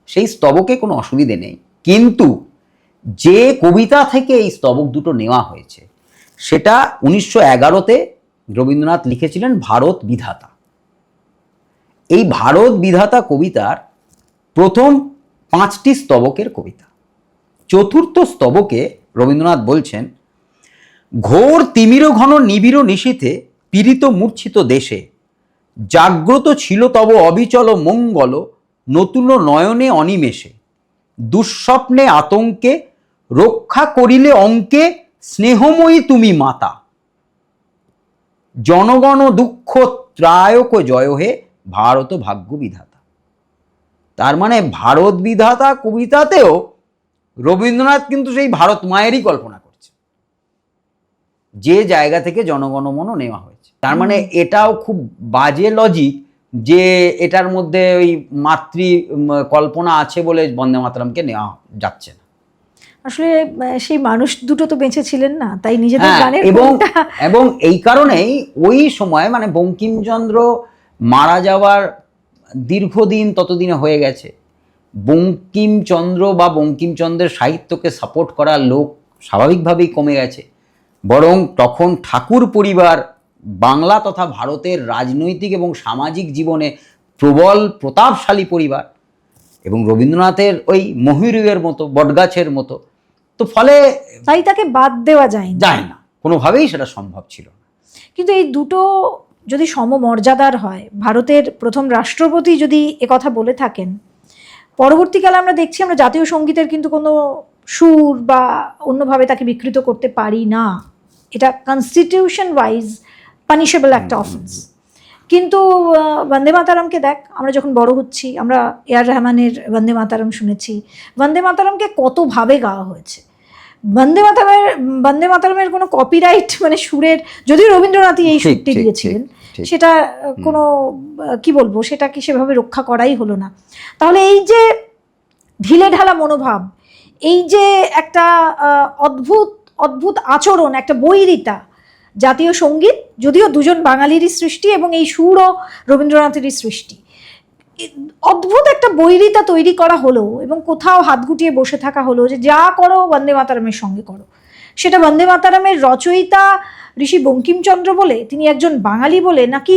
সেই স্তবকে কোনো অসুবিধে নেই, কিন্তু যে কবিতা থেকে এই স্তবক দুটো নেওয়া হয়েছে সেটা 1911-তে রবীন্দ্রনাথ লিখেছিলেন ভারত বিধাতা। এই ভারত বিধাতা কবিতার প্রথম 5টি স্তবকের কবিতা। চতুর্থ স্তবকে রবীন্দ্রনাথ বলছেন, ঘোর তিমির ঘন নিবিড় নিশীথে পীড়িত মূর্ছিত দেশে জাগ্রত ছিল তব অবিচল মঙ্গল নতুন নয়নে অনিমেষে দুঃস্বপ্নে আতঙ্কে রক্ষা করিলে অঙ্কে স্নেহময়ী তুমি মাতা জনগণ দুঃখ ত্রায়ক জয় হে ভারত ভাগ্য বিধাতা। তার মানে ভারত বিধাতা কবিতাতেও রবীন্দ্রনাথ কিন্তু সেই ভারত মায়েরই কল্পনা করছে, যে জায়গা থেকে জনগণমন নেওয়া হয়েছে। তার মানে এটাও খুব বাজে লজিক যে এটার মধ্যে ওই মাতৃ কল্পনা আছে বলে বন্দে মাতরমকে নেওয়া যাচ্ছে না। আসলে সেই মানুষ দুটো তো বেঁচে ছিলেন না, তাই নিজেদের গানের এবং এই কারণেই ওই সময় মানে বঙ্কিমচন্দ্র মারা যাওয়ার দীর্ঘদিন ততদিনে হয়ে গেছে, বঙ্কিমচন্দ্র বা বঙ্কিমচন্দ্রের সাহিত্যকে সাপোর্ট করার লোক স্বাভাবিকভাবেই কমে গেছে। বরং তখন ঠাকুর পরিবার বাংলা তথা ভারতের রাজনৈতিক এবং সামাজিক জীবনে প্রবল প্রতাপশালী পরিবার, এবং রবীন্দ্রনাথের ওই মহিরুহের মতো বটগাছের মতো, তো ফলে তাই তাকে বাদ দেওয়া যায় না, কোনোভাবেই সেটা সম্ভব ছিল না। কিন্তু এই দুটো যদি সমমর্যাদার হয়, ভারতের প্রথম রাষ্ট্রপতি যদি একথা বলে থাকেন, পরবর্তীকালে আমরা দেখছি আমরা জাতীয় সঙ্গীতের কিন্তু কোনো সুর বা অন্যভাবে তাকে বিকৃত করতে পারি না, এটা কনস্টিটিউশন ওয়াইজ পানিশেবল একটা অফেন্স। কিন্তু বন্দে মাতারমকে দেখ, আমরা যখন বড় হচ্ছি আমরা এআর রহমানের বন্দে মাতারম শুনেছি, বন্দে মাতারমকে কতভাবে গাওয়া হয়েছে। বন্দে মাতারমের কোনো কপিরাইট মানে সুরের, যদিও রবীন্দ্রনাথই এই সুরটি দিয়েছিলেন, সেটা কোনো কি বলবো, সেটা কি সেভাবে রক্ষা করাই হলো না। তাহলে এই যে ঢিলে ঢালা মনোভাব, এই যে একটা অদ্ভুত অদ্ভুত আচরণ, একটা বৈরিতা, জাতীয় সঙ্গীত যদিও দুজন বাঙালিরই সৃষ্টি এবং এই সুরও রবীন্দ্রনাথেরই সৃষ্টি, অদ্ভুত একটা বৈরিতা তৈরি করা হলো এবং কোথাও হাত গুটিয়ে বসে থাকা হলো যে যা করো বন্দে মাতারমের সঙ্গে করো। সেটা বন্দে মাতারমের রচয়িতা ঋষি বঙ্কিমচন্দ্র বলে, তিনি একজন বাঙালি বলে, নাকি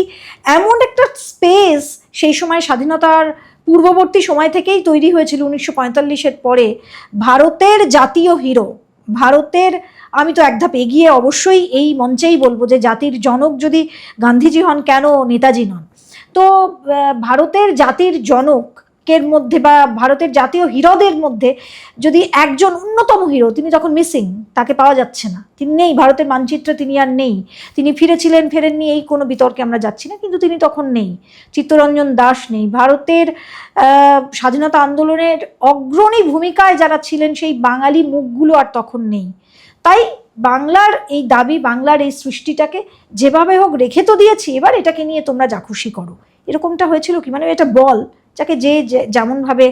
এমন একটা স্পেস সেই সময় স্বাধীনতার পূর্ববর্তী সময় থেকেই তৈরি হয়েছিল 1945-এর পরে, ভারতের জাতীয় হিরো, ভারতের, আমি তো এক ধাপ এগিয়ে অবশ্যই এই মঞ্চেই বলবো যে জাতির জনক যদি গান্ধীজি হন, কেন নেতাজি নন? তো ভারতের জাতির জনকের মধ্যে বা ভারতের জাতীয় হিরোদের মধ্যে যদি একজন অন্যতম হিরো, তিনি তখন মিসিং, তাকে পাওয়া যাচ্ছে না, তিনি নেই ভারতের মানচিত্রে, তিনি আর নেই। তিনি ফিরেছিলেন ফেরেননি এই কোনো বিতর্কে আমরা যাচ্ছি না, কিন্তু তিনি তখন নেই। চিত্তরঞ্জন দাস নেই। ভারতের স্বাধীনতা আন্দোলনের অগ্রণী ভূমিকায় যারা ছিলেন সেই বাঙালি মুখগুলো আর তখন নেই। তাই বাংলার এই দাবি, বাংলার এই সৃষ্টিটাকে যেভাবে হোক রেখে তো দিয়েছি, এবার এটাকে নিয়ে তোমরা যা খুশি করো, এরকমটা হয়েছিল কি? মানে এটা বল যাকে যে যেমনভাবে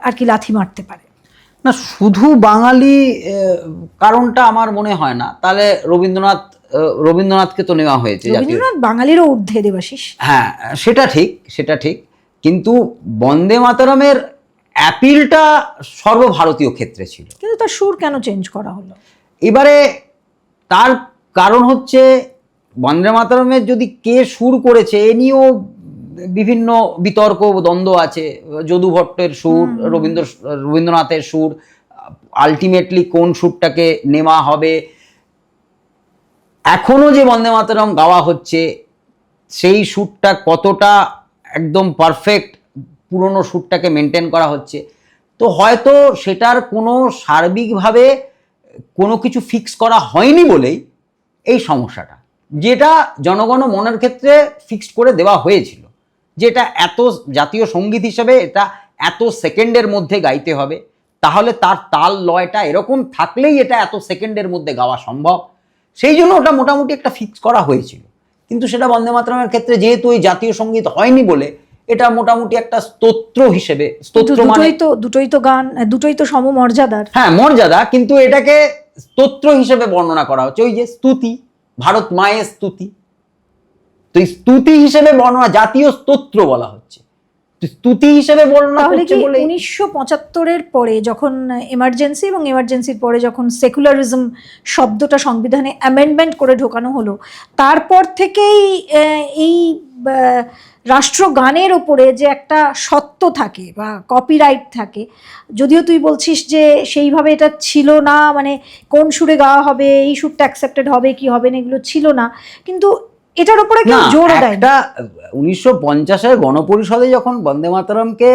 আর কি লাথি মারতে পারে না, শুধু বাঙালি কারণটা আমার মনে হয় না। তাহলে রবীন্দ্রনাথকে তো নেওয়া হয়েছে, রবীন্দ্রনাথ বাঙালিরও ঊর্ধ্বে দেবাশিস। হ্যাঁ, সেটা ঠিক, কিন্তু বন্দে মাতরমের অ্যাপিলটা সর্বভারতীয় ক্ষেত্রে ছিল। কিন্তু তার সুর কেন চেঞ্জ করা হলো? এবারে তার কারণ হচ্ছে বন্দে মাতরমের যদি কে সুর করেছে এ নিয়েও বিভিন্ন বিতর্ক দ্বন্দ্ব আছে। যদু ভট্টের সুর, রবীন্দ্রনাথের সুর, আলটিমেটলি কোন সুরটাকে নেওয়া হবে। এখনো যে বন্দে মাতরম গাওয়া হচ্ছে সেই সুরটা কতটা একদম পারফেক্ট পুরনো সুরটাকে মেনটেন করা হচ্ছে, তো হয়তো সেটার কোনো সার্বিকভাবে কোনো কিছু ফিক্স করা হয়নি বলেই এই সমস্যাটা, যেটা জনগণ মনের ক্ষেত্রে ফিক্সড করে দেওয়া হয়েছিল, যেটা এত জাতীয় সঙ্গীত হিসেবে এটা এত সেকেন্ডের মধ্যে গাইতে হবে, তাহলে তার তাল লয়টা এরকম থাকলেই এটা এত সেকেন্ডের মধ্যে গাওয়া সম্ভব। সেই জন্য ওটা মোটামুটি একটা ফিক্স করা হয়েছিল। কিন্তু সেটা বন্দে মাতরমের ক্ষেত্রে যেহেতু ওই জাতীয় সঙ্গীত হয়নি বলে এটা মোটামুটি একটা স্তোত্র হিসেবে, স্তোত্র মানে দুটোই তো গান, দুটোই তো সমমর্যাদার। হ্যাঁ, মর্যাদা, কিন্তু এটাকে স্তোত্র হিসেবে বর্ণনা করা হচ্ছে, ওই যে স্তুতি, ভারত মায়ের স্তুতি, তো এই স্তুতি হিসেবে বর্ণনা, জাতীয় স্তোত্র বলা হচ্ছে, স্তুতি হিসেবে বর্ণনা করছে বলে 1975-এর পরে যখন এমার্জেন্সি এবং এমার্জেন্সির পরে যখন সেকুলারিজম শব্দটা সংবিধানে অ্যামেন্ডমেন্ট করে ঢোকানো হলো, তারপর থেকেই এই রাষ্ট্রগানের ওপরে যে একটা সত্ত্ব থাকে বা কপিরাইট থাকে, যদিও তুই বলছিস যে সেইভাবে এটা ছিল না, মানে কোন সুরে গাওয়া হবে, এই সুরটা অ্যাকসেপ্টেড হবে কি হবে না এগুলো ছিল না, কিন্তু এটার উপরে কেউ জোরও দেয় না। 1950-এর গণপরিষদে যখন বন্দে মাতরমকে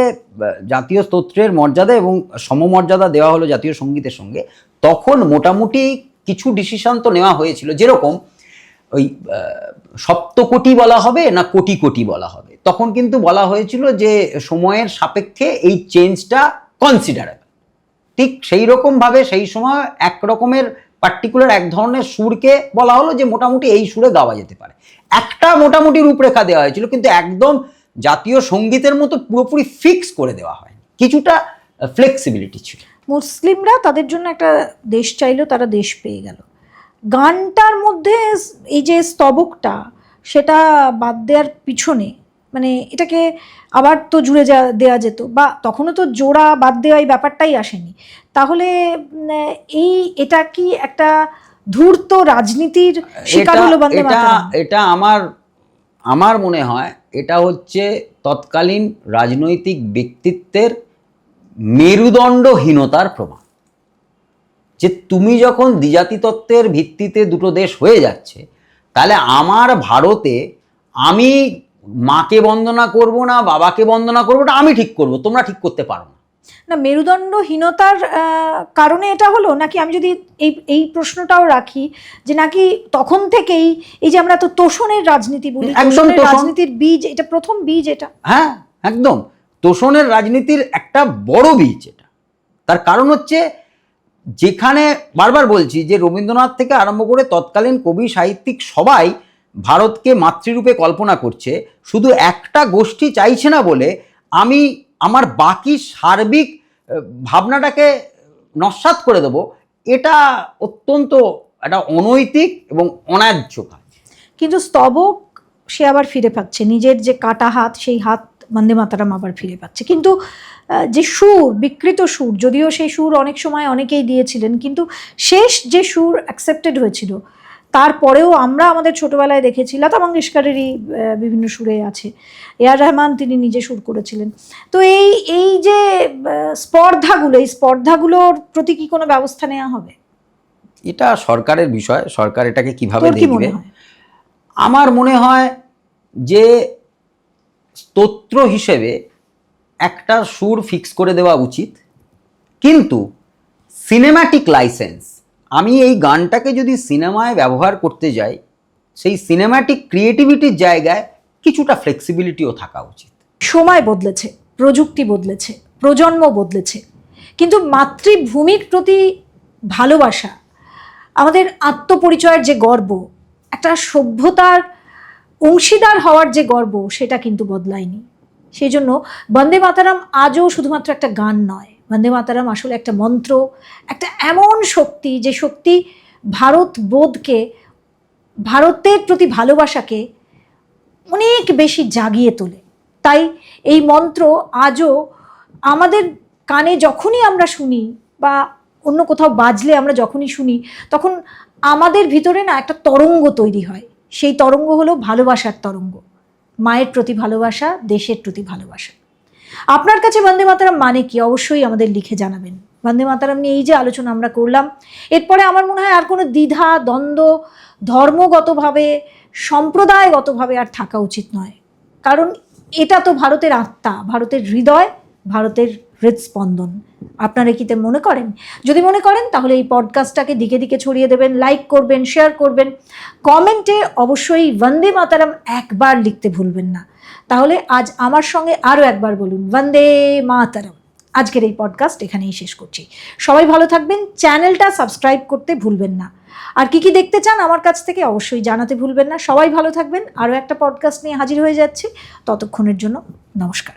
জাতীয় স্তোত্রের মর্যাদা এবং সমমর্যাদা দেওয়া হলো জাতীয় সঙ্গীতের সঙ্গে, তখন মোটামুটি কিছু ডিসিশন তো নেওয়া হয়েছিল, যেরকম ওই সপ্তকোটি বলা হবে না কোটি কোটি বলা হবে, তখন কিন্তু বলা হয়েছিল যে সময়ের সাপেক্ষে এই চেঞ্জটা কনসিডারেবল। ঠিক সেই রকমভাবে সেই সময় এক রকমের পার্টিকুলার এক ধরনের সুরকে বলা হলো যে মোটামুটি এই সুরে গাওয়া যেতে পারে, একটা মোটামুটি রূপরেখা দেওয়া হয়েছিল, কিন্তু একদম জাতীয় সঙ্গীতের মতো পুরোপুরি ফিক্স করে দেওয়া হয়, কিছুটা ফ্লেক্সিবিলিটি ছিল। মুসলিমরা তাদের জন্য একটা দেশ চাইলো, তারা দেশ পেয়ে গেল। গানটার মধ্যে এই যে স্তবকটা, সেটা বাদ দেওয়ার পিছনে মানে এটাকে আবার তো জুড়ে দেওয়া যেত, বা তখনও তো জোড়া বাদ দেওয়া এই ব্যাপারটাই আসেনি, তাহলে এটা কি একটা ধূর্ত রাজনীতির শিকার হলো বন্দে মাতরম? এটা আমার মনে হয় এটা হচ্ছে তৎকালীন রাজনৈতিক ব্যক্তিত্বের মেরুদণ্ডহীনতার প্রমাণ, যে তুমি যখন দ্বিজাতি তত্ত্বের ভিত্তিতে দুটো দেশ হয়ে যাচ্ছে, তাহলে আমার ভারতে আমি মাকে বন্দনা করব না বাবাকে বন্দনা করবো, না আমি ঠিক করব, তোমরা ঠিক করতে পারো না। না, মেরুদণ্ডহীনতার কারণে এটা হলো নাকি, আমি যদি এই প্রশ্নটাও রাখি যে নাকি তখন থেকেই এই যে আমরা তো তোষণের রাজনীতি বলি, তোষণের রাজনীতির বীজ এটা, প্রথম বীজ এটা। হ্যাঁ একদম, তোষণের রাজনীতির একটা বড় বীজ এটা। তার কারণ হচ্ছে, যেখানে বারবার বলছি যে রবীন্দ্রনাথ থেকে আরম্ভ করে তৎকালীন কবি সাহিত্যিক সবাই ভারতকে মাতৃরূপে কল্পনা করছে, শুধু একটা গোষ্ঠী চাইছে না বলে আমি আমার বাকি সার্বিক ভাবনাটাকে নস্যাৎ করে দেব, এটা অত্যন্ত একটা অনৈতিক এবং অন্যায্য কাজ। কিন্তু স্তবক সে আবার ফিরে পাচ্ছে, নিজের যে কাটা হাত, সেই হাত বন্দে মাতরম আবার ফিরে পাচ্ছে। কিন্তু যে সুর, বিকৃত সুর, যদিও সেই সুর অনেক সময় অনেকেই দিয়েছিলেন, কিন্তু শেষ যে সুর অ্যাকসেপ্টেড হয়েছিল, তারপরেও আমরা আমাদের ছোটবেলায় দেখেছি লতা মঙ্গেশকরেরই বিভিন্ন সুরে আছে, এআর রহমান তিনি নিজে সুর করেছিলেন। তো এই যে স্পর্ধাগুলো, এই স্পর্ধাগুলোর প্রতি কি কোনো ব্যবস্থা নেওয়া হবে? এটা সরকারের বিষয়, সরকার এটাকে কিভাবে দেখবে। আমার মনে হয় যে স্তোত্র হিসেবে একটা সুর ফিক্স করে দেওয়া উচিত, কিন্তু সিনেম্যাটিক লাইসেন্স, আমি এই গানটাকে যদি সিনেমায় ব্যবহার করতে যাই, সেই সিনেম্যাটিক ক্রিয়েটিভিটির জায়গায় কিছুটা ফ্লেক্সিবিলিটিও থাকা উচিত। সময় বদলেছে, প্রযুক্তি বদলেছে, প্রজন্ম বদলেছে, কিন্তু মাতৃভূমির প্রতি ভালোবাসা, আমাদের আত্মপরিচয়ের যে গর্ব, একটা সভ্যতার অংশীদার হওয়ার যে গর্ব, সেটা কিন্তু বদলায়নি। সেই জন্য বন্দে মাতরম আজও শুধুমাত্র একটা গান নয়, বন্দে মাতরম আসলে একটা মন্ত্র, একটা এমন শক্তি যে শক্তি ভারত বোধকে, ভারতের প্রতি ভালোবাসাকে অনেক বেশি জাগিয়ে তোলে। তাই এই মন্ত্র আজও আমাদের কানে যখনই আমরা শুনি বা অন্য কোথাও বাজলে আমরা যখনই শুনি, তখন আমাদের ভিতরে না একটা তরঙ্গ তৈরি হয়। সেই তরঙ্গ হলো ভালোবাসার তরঙ্গ, মায়ের প্রতি ভালোবাসা, দেশের প্রতি ভালোবাসা। আপনার কাছে বন্দে মাতরম মানে কি, অবশ্যই আমাদের লিখে জানাবেন। বন্দে মাতরম নিয়ে এই যে আলোচনা আমরা করলাম, এরপরে আমার মনে হয় আর কোনো দ্বিধা দ্বন্দ্ব ধর্মগতভাবে, সম্প্রদায়গতভাবে আর থাকা উচিত নয়, কারণ এটা তো ভারতের আত্মা, ভারতের হৃদয়, ভারতের হৃদস্পন্দন। আপনারা কি তে মনে করেন? যদি মনে করেন তাহলে এই পডকাস্টটাকে দিকে দিকে ছড়িয়ে দেবেন, লাইক করবেন, শেয়ার করবেন, কমেন্টে অবশ্যই বন্দে মাতরম একবার লিখতে ভুলবেন না। তাহলে আজ আমার সঙ্গে আরও একবার বলুন, বন্দে মাতরম। আজকের এই পডকাস্ট এখানেই শেষ করছি। সবাই ভালো থাকবেন, চ্যানেলটা সাবস্ক্রাইব করতে ভুলবেন না, আর কি কি দেখতে চান আমার কাছ থেকে অবশ্যই জানাতে ভুলবেন না। সবাই ভালো থাকবেন, আরও একটা পডকাস্ট নিয়ে হাজির হয়ে যাচ্ছি, ততক্ষণের জন্য নমস্কার।